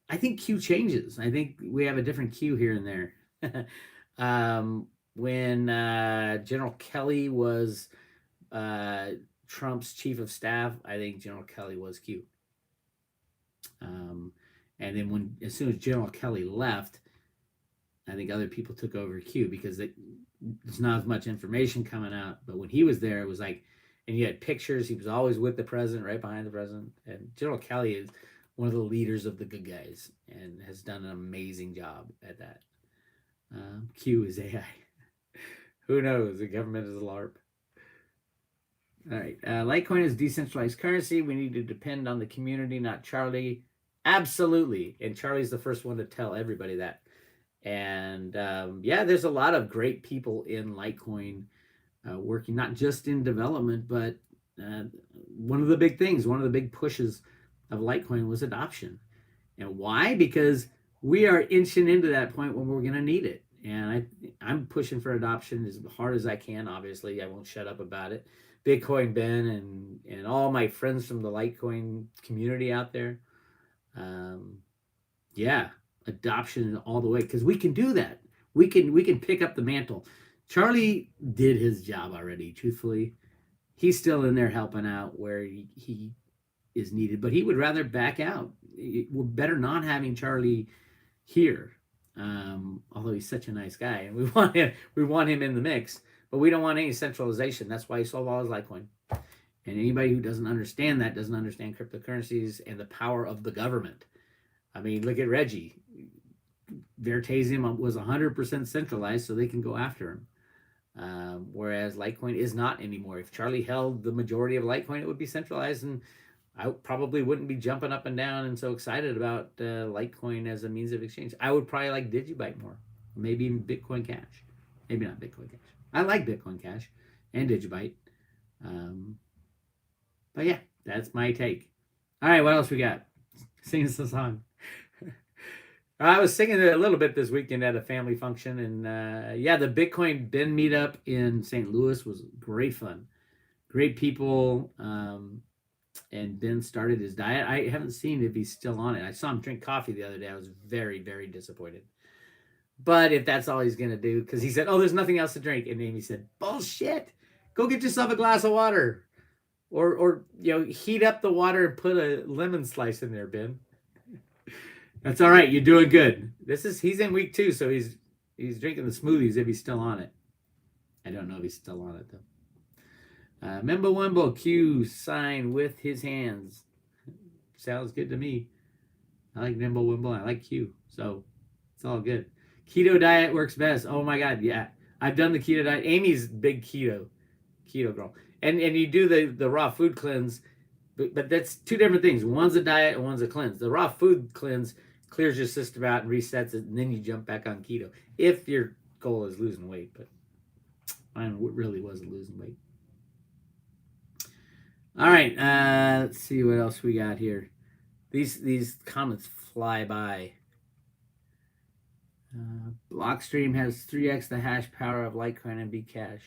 I think Q changes. I think we have a different Q here and there. When General Kelly was Trump's chief of staff, I think General Kelly was Q. And then as soon as General Kelly left, I think other people took over Q because there's not as much information coming out. But when he was there, it was like, and you had pictures. He was always with the president, right behind the president. And General Kelly is one of the leaders of the good guys and has done an amazing job at that. Q is AI. Who knows? The government is a LARP. All right. Litecoin is decentralized currency. We need to depend on the community, not Charlie. Absolutely. And Charlie's the first one to tell everybody that. And yeah, there's a lot of great people in Litecoin working, not just in development, but one of the big pushes of Litecoin was adoption. And why? Because we are inching into that point when we're going to need it. And I'm pushing for adoption as hard as I can. Obviously, I won't shut up about it. Bitcoin Ben and all my friends from the Litecoin community out there. Yeah, adoption all the way, because we can do that. We can pick up the mantle. Charlie did his job already. Truthfully, he's still in there helping out where he is needed, but he would rather back out. We're better not having Charlie here. Although he's such a nice guy, and we want him in the mix, but we don't want any centralization. That's why he sold all his Litecoin. And anybody who doesn't understand that doesn't understand cryptocurrencies and the power of the government. I mean, look at Reggie. Veritasium was 100% centralized, so they can go after him. Whereas Litecoin is not anymore. If Charlie held the majority of Litecoin, it would be centralized, and I probably wouldn't be jumping up and down and so excited about Litecoin as a means of exchange. I would probably like Digibyte more, maybe even Bitcoin Cash. Maybe not Bitcoin Cash. I like Bitcoin Cash and Digibyte. But yeah, that's my take. All right, what else we got? Sing us a song. I was singing it a little bit this weekend at a family function, and yeah, the Bitcoin Ben meetup in St. Louis was great fun. Great people, and Ben started his diet. I haven't seen if he's still on it. I saw him drink coffee the other day. I was very, very disappointed. But if that's all he's going to do, because he said, oh, there's nothing else to drink. And Amy said, bullshit. Go get yourself a glass of water. Or heat up the water and put a lemon slice in there, Ben. That's all right. You're doing good. He's in week 2, so he's drinking the smoothies if he's still on it. I don't know if he's still on it though. Mimblewimble Q sign with his hands. Sounds good to me. I like Mimblewimble. I like Q, so it's all good. Keto diet works best. Oh my God, yeah. I've done the keto diet. Amy's big keto girl, and you do the raw food cleanse, but that's two different things. One's a diet and one's a cleanse. The raw food cleanse clears your system out and resets it, and then you jump back on keto if your goal is losing weight. But mine really wasn't losing weight. All right, let's see what else we got here. These comments fly by. Blockstream has 3x the hash power of Litecoin and Bcash.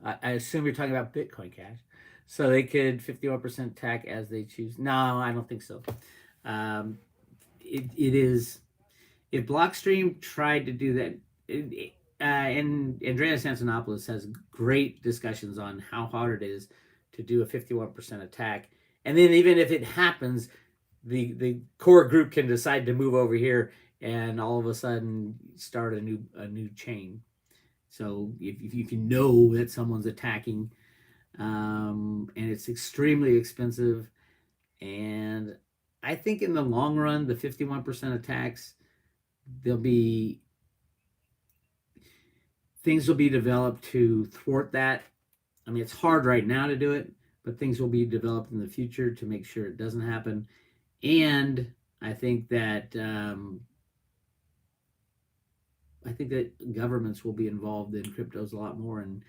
I assume you're talking about Bitcoin Cash. So they could 51% TAC as they choose. No, I don't think so. It is, if Blockstream tried to do that, and Andreas Antonopoulos has great discussions on how hard it is to do a 51% attack. And then even if it happens, the core group can decide to move over here and all of a sudden start a new chain. So if you can know that someone's attacking, and it's extremely expensive, and I think in the long run, the 51% attacks, things will be developed to thwart that. I mean, it's hard right now to do it, but things will be developed in the future to make sure it doesn't happen. And I think that governments will be involved in cryptos a lot more, and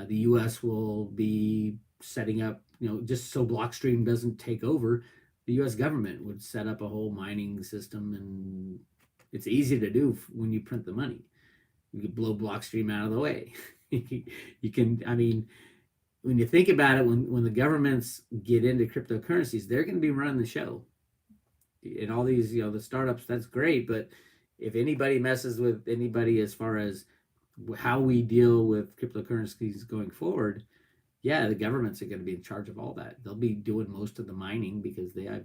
the U.S. will be setting up, just so Blockstream doesn't take over. The U.S. government would set up a whole mining system, and it's easy to do when you print the money. You could blow Blockstream out of the way. You can, I mean, when you think about it, when the governments get into cryptocurrencies, they're going to be running the show. And all these, the startups, that's great, but if anybody messes with anybody as far as how we deal with cryptocurrencies going forward, yeah, the governments are going to be in charge of all that. They'll be doing most of the mining because they have,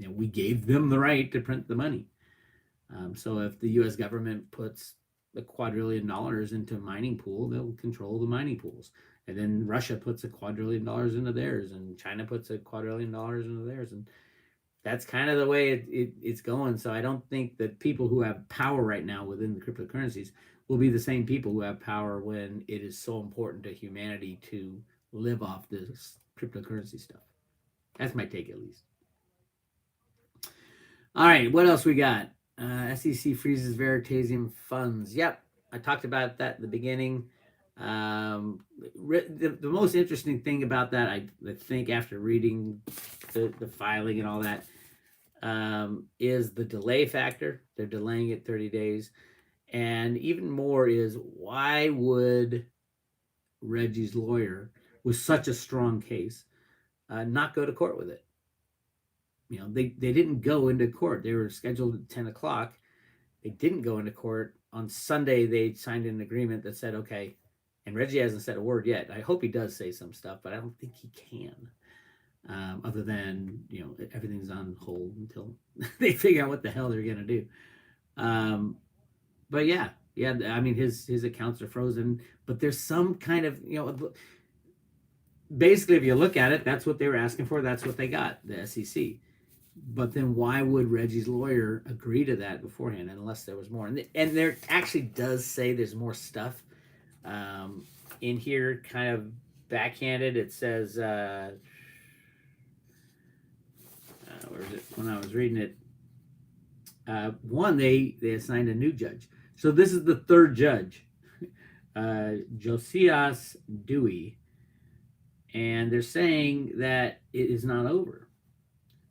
we gave them the right to print the money. So if the U.S. government puts $2 quadrillion into a mining pool, they'll control the mining pools. And then Russia puts $2 quadrillion into theirs, and China puts $2 quadrillion into theirs, and that's kind of the way it's going. So I don't think that people who have power right now within the cryptocurrencies will be the same people who have power when it is so important to humanity to live off this cryptocurrency stuff. That's my take, at least. All right, what else we got? SEC freezes Veritasium funds. Yep, I talked about that at the beginning. The most interesting thing about that, I think, after reading the filing and all that, is the delay factor. They're delaying it 30 days. And even more is, why would Reggie's lawyer, with such a strong case, not go to court with it? They didn't go into court. They were scheduled at 10 o'clock. They didn't go into court on Sunday they signed an agreement that said, okay, and Reggie hasn't said a word yet. I hope he does say some stuff, but I don't think he can. Other than, everything's on hold until they figure out what the hell they're going to do. But yeah, I mean, his accounts are frozen, but there's some kind of, basically, if you look at it, that's what they were asking for. That's what they got, the SEC. But then why would Reggie's lawyer agree to that beforehand unless there was more? And there actually does say there's more stuff in here, kind of backhanded. It says, where is it? When I was reading it, one, they assigned a new judge. So this is the third judge, Josias Dewey. And they're saying that it is not over.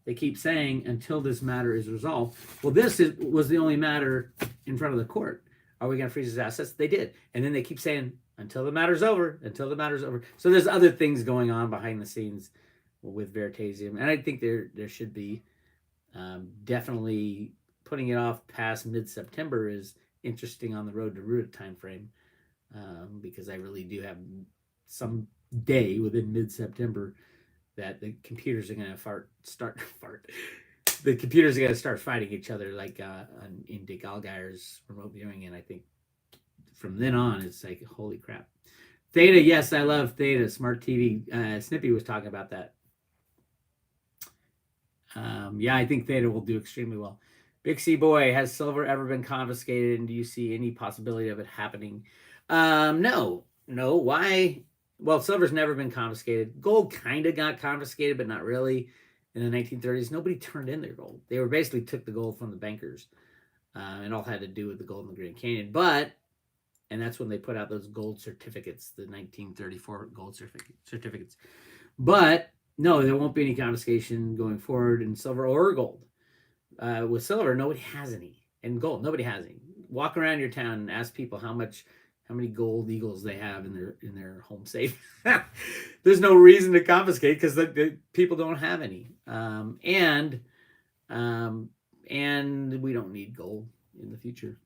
They keep saying until this matter is resolved. Well, was the only matter in front of the court. Are we going to freeze his assets? They did. And then they keep saying until the matter's over, until the matter's over. So there's other things going on behind the scenes with Veritasium. And I think there should be. Definitely putting it off past mid-September is interesting on the road to Roota timeframe, because I really do have some day within mid-September that the computers are going to start. The computers are going to start fighting each other, like in Dick Allgire's remote viewing, and I think from then on it's like, holy crap. Theta, yes, I love Theta Smart TV. Snippy was talking about that. Yeah, I think Theta will do extremely well. Big C Boy, has silver ever been confiscated, and do you see any possibility of it happening? No. Why? Well, silver's never been confiscated. Gold kind of got confiscated, but not really. In the 1930s, nobody turned in their gold. They basically took the gold from the bankers. It all had to do with the gold in the Grand Canyon. And that's when they put out those gold certificates, the 1934 gold certificates. But no, there won't be any confiscation going forward in silver or gold. With silver, nobody has any. And gold, nobody has any. Walk around your town and ask people how many gold eagles they have in their home safe. There's no reason to confiscate because the people don't have any. And we don't need gold in the future.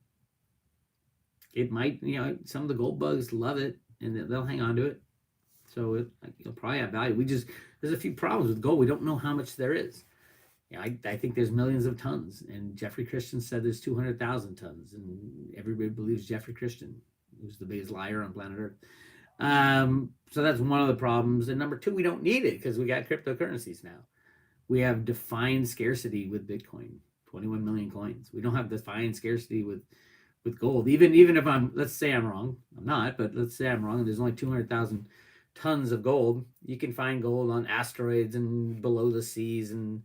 It might, some of the gold bugs love it and they'll hang on to it. So it'll probably have value. There's a few problems with gold. We don't know how much there is. I think there's millions of tons, and Jeffrey Christian said there's 200,000 tons, and everybody believes Jeffrey Christian, who's the biggest liar on planet Earth. So that's one of the problems. And number two, we don't need it because we got cryptocurrencies now. We have defined scarcity with Bitcoin, 21 million coins. We don't have defined scarcity with gold. Even if let's say I'm wrong. I'm not, but let's say I'm wrong, and there's only 200,000 tons of gold. You can find gold on asteroids and below the seas, and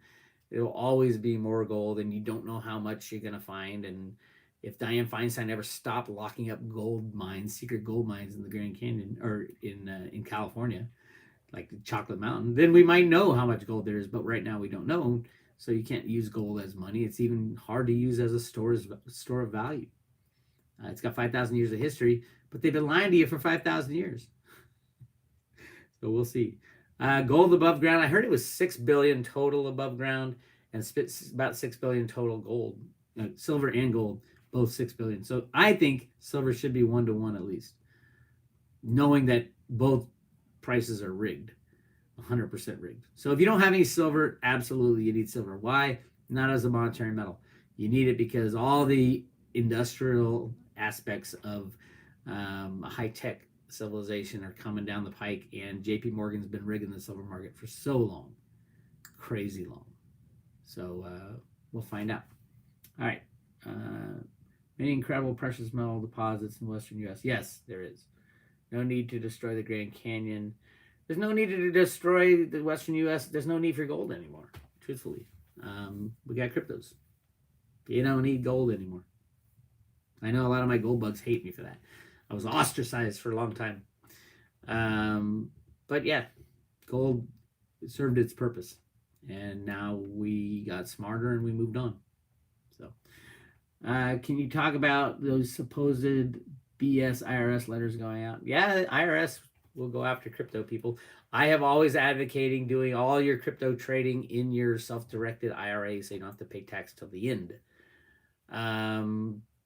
it'll always be more gold, and you don't know how much you're going to find. And if Dianne Feinstein ever stopped locking up gold mines, secret gold mines in the Grand Canyon or in California, like the Chocolate Mountain, then we might know how much gold there is. But right now we don't know, so you can't use gold as money. It's even hard to use as a store of value. It's got 5,000 years of history, but they've been lying to you for 5,000 years. So we'll see. Gold above ground. I heard it was 6 billion total above ground, and about 6 billion total gold. Silver and gold, both 6 billion. So I think silver should be 1-to-1 at least, knowing that both prices are rigged, 100% rigged. So if you don't have any silver, absolutely you need silver. Why? Not as a monetary metal. You need it because all the industrial aspects of a high-tech civilization are coming down the pike, and JP Morgan's been rigging the silver market for so long, crazy long. So we'll find out. All right. Many incredible precious metal deposits in Western U.S. Yes, there is. No need to destroy the Grand Canyon. There's no need to destroy the Western U.S. There's no need for gold anymore, truthfully. We got cryptos. You don't need gold anymore. I know a lot of my gold bugs hate me for that. I was ostracized for a long time. But yeah, gold served its purpose. And now we got smarter and we moved on. So, can you talk about those supposed BS IRS letters going out? Yeah, IRS will go after crypto people. I have always advocating doing all your crypto trading in your self-directed IRA so you don't have to pay tax till the end.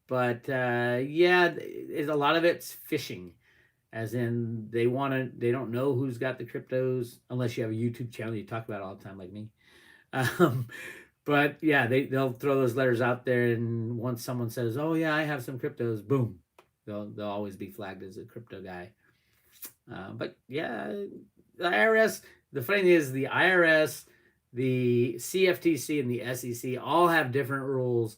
But yeah, a lot of it's phishing, as in they don't know who's got the cryptos unless you have a YouTube channel you talk about it all the time like me. Um, but yeah, they'll throw those letters out there, and once someone says, "Oh yeah, I have some cryptos," boom, they'll always be flagged as a crypto guy. But yeah, the IRS. The funny thing is, the IRS, the CFTC, and the SEC all have different rules,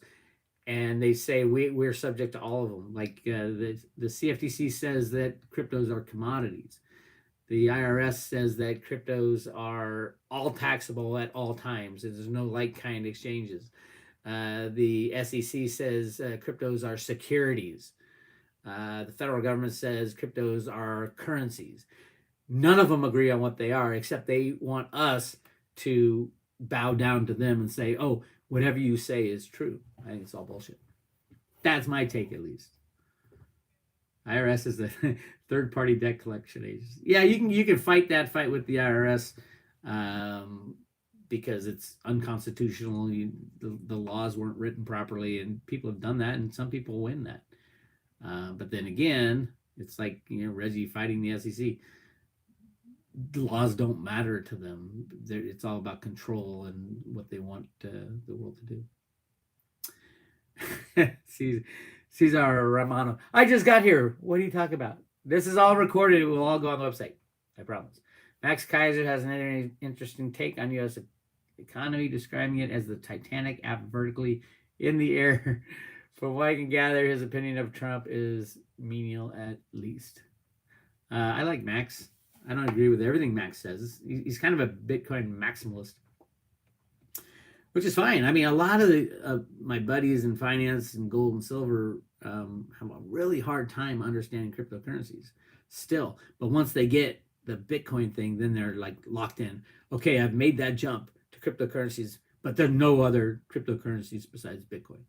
and they say we're subject to all of them. Like the CFTC says that cryptos are commodities. The IRS says that cryptos are all taxable at all times, and there's no like kind exchanges. The SEC says cryptos are securities. The federal government says cryptos are currencies. None of them agree on what they are, except they want us to bow down to them and say, oh, whatever you say is true. I think it's all bullshit. That's my take, at least. IRS is the third-party debt collection agency. Yeah, you can fight that fight with the IRS because it's unconstitutional. The laws weren't written properly, and people have done that, and some people win that. But then again, it's like Reggie fighting the SEC. The laws don't matter to them. It's all about control and what they want the world to do. Cesar Romano. I just got here. What are you talking about? This is all recorded. It will all go on the website. I promise. Max Kaiser has an interesting take on U.S. economy, describing it as the Titanic app vertically in the air. From what I can gather, his opinion of Trump is menial at least. I like Max. I don't agree with everything Max says. He's kind of a Bitcoin maximalist, which is fine. I mean, a lot of my buddies in finance and gold and silver have a really hard time understanding cryptocurrencies still. But once they get the Bitcoin thing, then they're like locked in. Okay, I've made that jump to cryptocurrencies, but there's no other cryptocurrencies besides Bitcoin.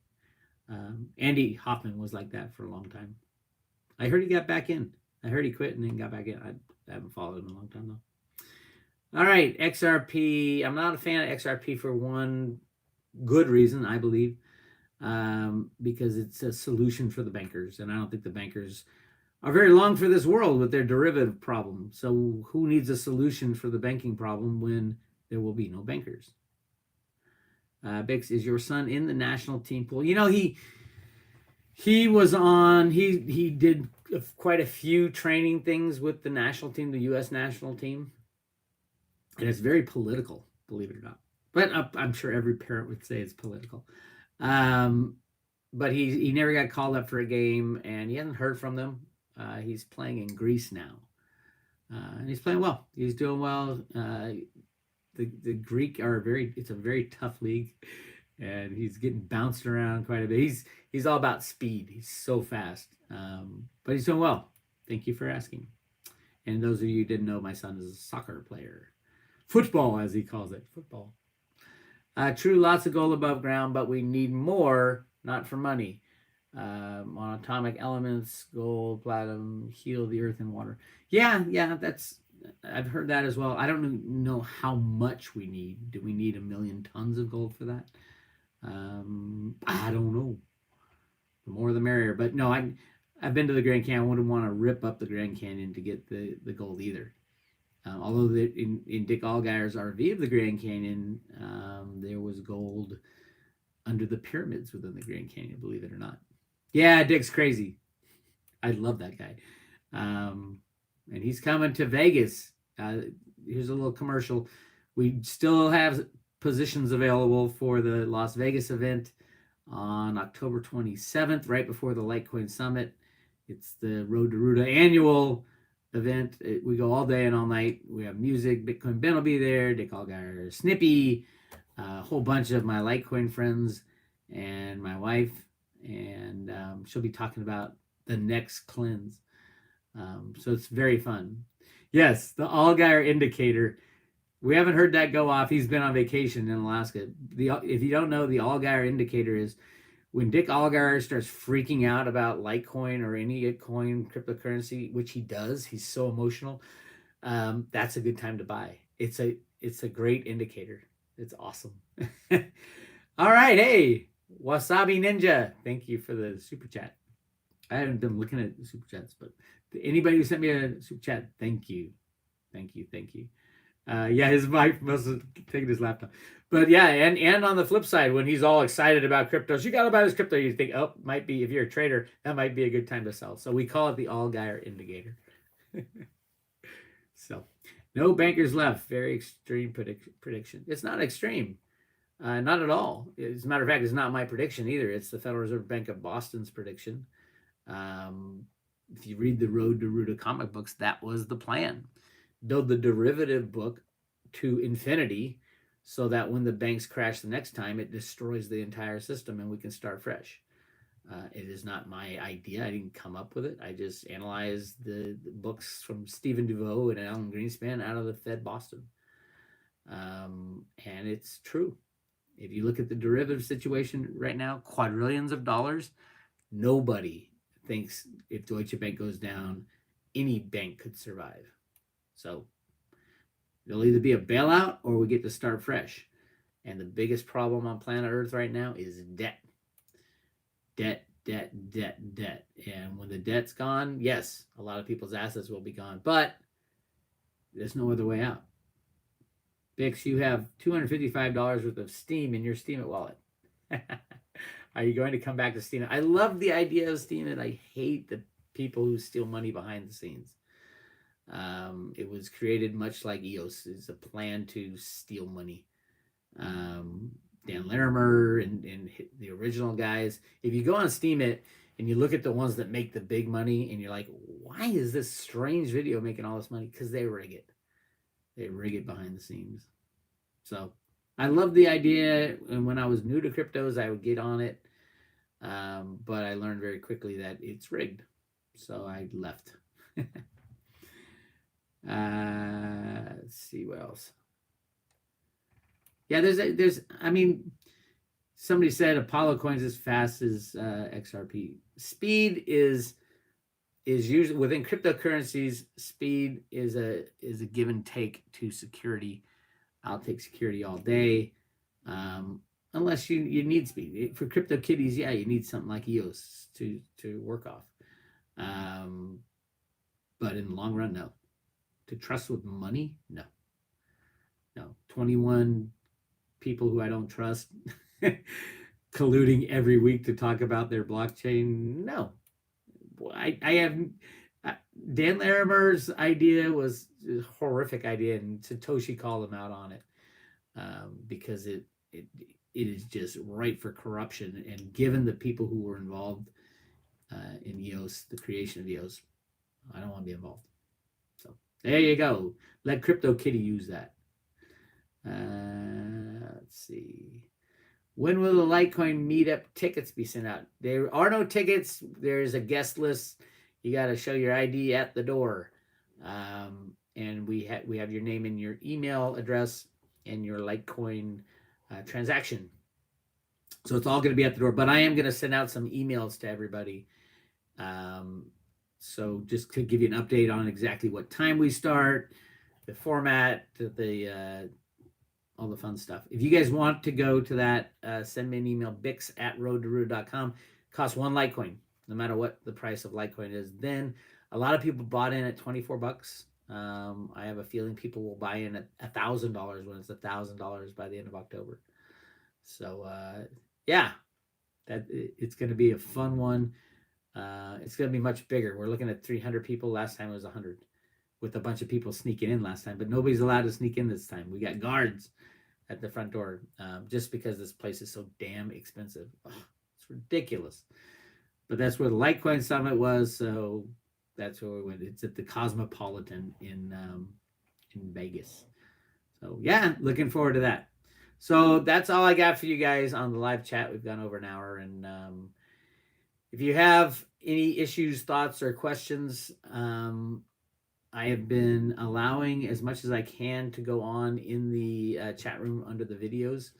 Andy Hoffman was like that for a long time. I heard he got back in. I heard he quit and then got back in. I haven't followed him in a long time though. All right, XRP. I'm not a fan of XRP for one good reason, I believe, because it's a solution for the bankers, and I don't think the bankers are very long for this world with their derivative problem. So who needs a solution for the banking problem when there will be no bankers? Bix, is your son in the national team pool? He was on. He did quite a few training things with the national team, the U.S. national team, and it's very political, believe it or not. But I'm sure every parent would say it's political. But he never got called up for a game, and he hasn't heard from them. He's playing in Greece now, and he's playing well. He's doing well. The Greek it's a very tough league, and he's getting bounced around quite a bit. He's all about speed. He's so fast, but he's doing well. Thank you for asking. And those of you who didn't know, my son is a soccer player. Football, as he calls it. Football. True, lots of gold above ground, but we need more, not for money. On atomic elements, gold, platinum, heal the earth and water. Yeah, I've heard that as well. I don't know how much we need. Do we need 1 million tons of gold for that? I don't know. The more the merrier. But no, I've been to the Grand Canyon. I wouldn't want to rip up the Grand Canyon to get the gold either. Although in Dick Allgire's RV of the Grand Canyon, there was gold under the pyramids within the Grand Canyon, believe it or not. Yeah, Dick's crazy. I love that guy. And he's coming to Vegas. Here's a little commercial. We still have positions available for the Las Vegas event on October 27th, right before the Litecoin Summit. It's the Road to Roota annual event. We go all day and all night. We have music. Bitcoin Ben will be there. Dick Allgire, Snippy, a whole bunch of my Litecoin friends, and my wife. And she'll be talking about the next cleanse. So it's very fun. Yes, the Allgire indicator. We haven't heard that go off. He's been on vacation in Alaska. If you don't know, the Allgire indicator is when Dick Allgire starts freaking out about Litecoin or any coin cryptocurrency, which he does. He's so emotional. That's a good time to buy. It's a great indicator. It's awesome. All right, hey, Wasabi Ninja, thank you for the super chat. I haven't been looking at super chats, but anybody who sent me a super chat, thank you. Thank you. Thank you. Yeah, his wife must have taken his laptop. But yeah, and on the flip side, when he's all excited about cryptos, you got to buy this crypto. You think, oh, might be, if you're a trader, that might be a good time to sell. So we call it the all Geyer indicator. So no bankers left. Very extreme prediction. It's not extreme. Not at all. As a matter of fact, it's not my prediction either. It's the Federal Reserve Bank of Boston's prediction. If you read the Road to Roota comic books, that was the plan. Build the derivative book to infinity so that when the banks crash the next time, it destroys the entire system and we can start fresh. It is not my idea. I didn't come up with it. I just analyzed the books from Stephen DeVoe and Alan Greenspan out of the Fed Boston. And it's true. If you look at the derivative situation right now, quadrillions of dollars, nobody thinks if Deutsche Bank goes down, any bank could survive. So it'll either be a bailout or we get to start fresh. And the biggest problem on planet Earth right now is debt. Debt. And when the debt's gone, yes, a lot of people's assets will be gone, but there's no other way out. Bix, you have $255 worth of Steam in your Steemit wallet. Are you going to come back to Steemit? I love the idea of Steemit. I hate the people who steal money behind the scenes. It was created much like EOS. It's a plan to steal money. Dan Larimer and the original guys. If you go on Steemit and you look at the ones that make the big money and you're like, why is this strange video making all this money? Because they rig it. They rig it behind the scenes. So I love the idea. And when I was new to cryptos, I would get on it. But I learned very quickly that it's rigged. So I left. Let's see what else. Yeah, somebody said Apollo coins as fast as XRP. Speed is usually within cryptocurrencies. Speed is a give and take to security. I'll take security all day, unless you need speed for crypto kitties. Yeah, you need something like EOS to work off. But in the long run, no. To trust with money, no. 21 people who I don't trust colluding every week to talk about their blockchain. No, I have Dan Larimer's idea was a horrific idea, and Satoshi called him out on it because it is just ripe for corruption. And given the people who were involved in EOS, the creation of EOS, I don't want to be involved. So there you go. Let CryptoKitty use that. Let's see. When will the Litecoin meetup tickets be sent out? There are no tickets. There's a guest list. You got to show your ID at the door. And we have your name and your email address and your Litecoin transaction. So it's all going to be at the door. But I am going to send out some emails to everybody. So just to give you an update on exactly what time we start, the format, all the fun stuff. If you guys want to go to that, send me an email, bix@roadtoroota.com. Costs one Litecoin, no matter what the price of Litecoin is. Then a lot of people bought in at $24. I have a feeling people will buy in at $1,000 when it's $1,000 by the end of October. So yeah, it's going to be a fun one. It's going to be much bigger. We're looking at 300 people. Last time it was 100. With a bunch of people sneaking in last time, but nobody's allowed to sneak in this time. We got guards at the front door just because this place is so damn expensive. It's ridiculous. But that's where the Litecoin Summit was, so that's where we went. It's at the Cosmopolitan in Vegas. So yeah, looking forward to that. So that's all I got for you guys on the live chat. We've gone over an hour, and if you have any issues, thoughts, or questions, I have been allowing as much as I can to go on in the chat room under the videos.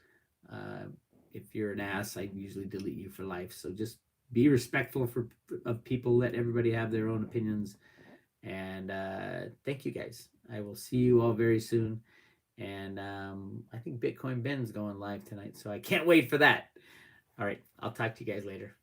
If you're an ass, I usually delete you for life. So just be respectful of people. Let everybody have their own opinions. And thank you guys. I will see you all very soon. And I think Bitcoin Ben's going live tonight, so I can't wait for that. All right. I'll talk to you guys later.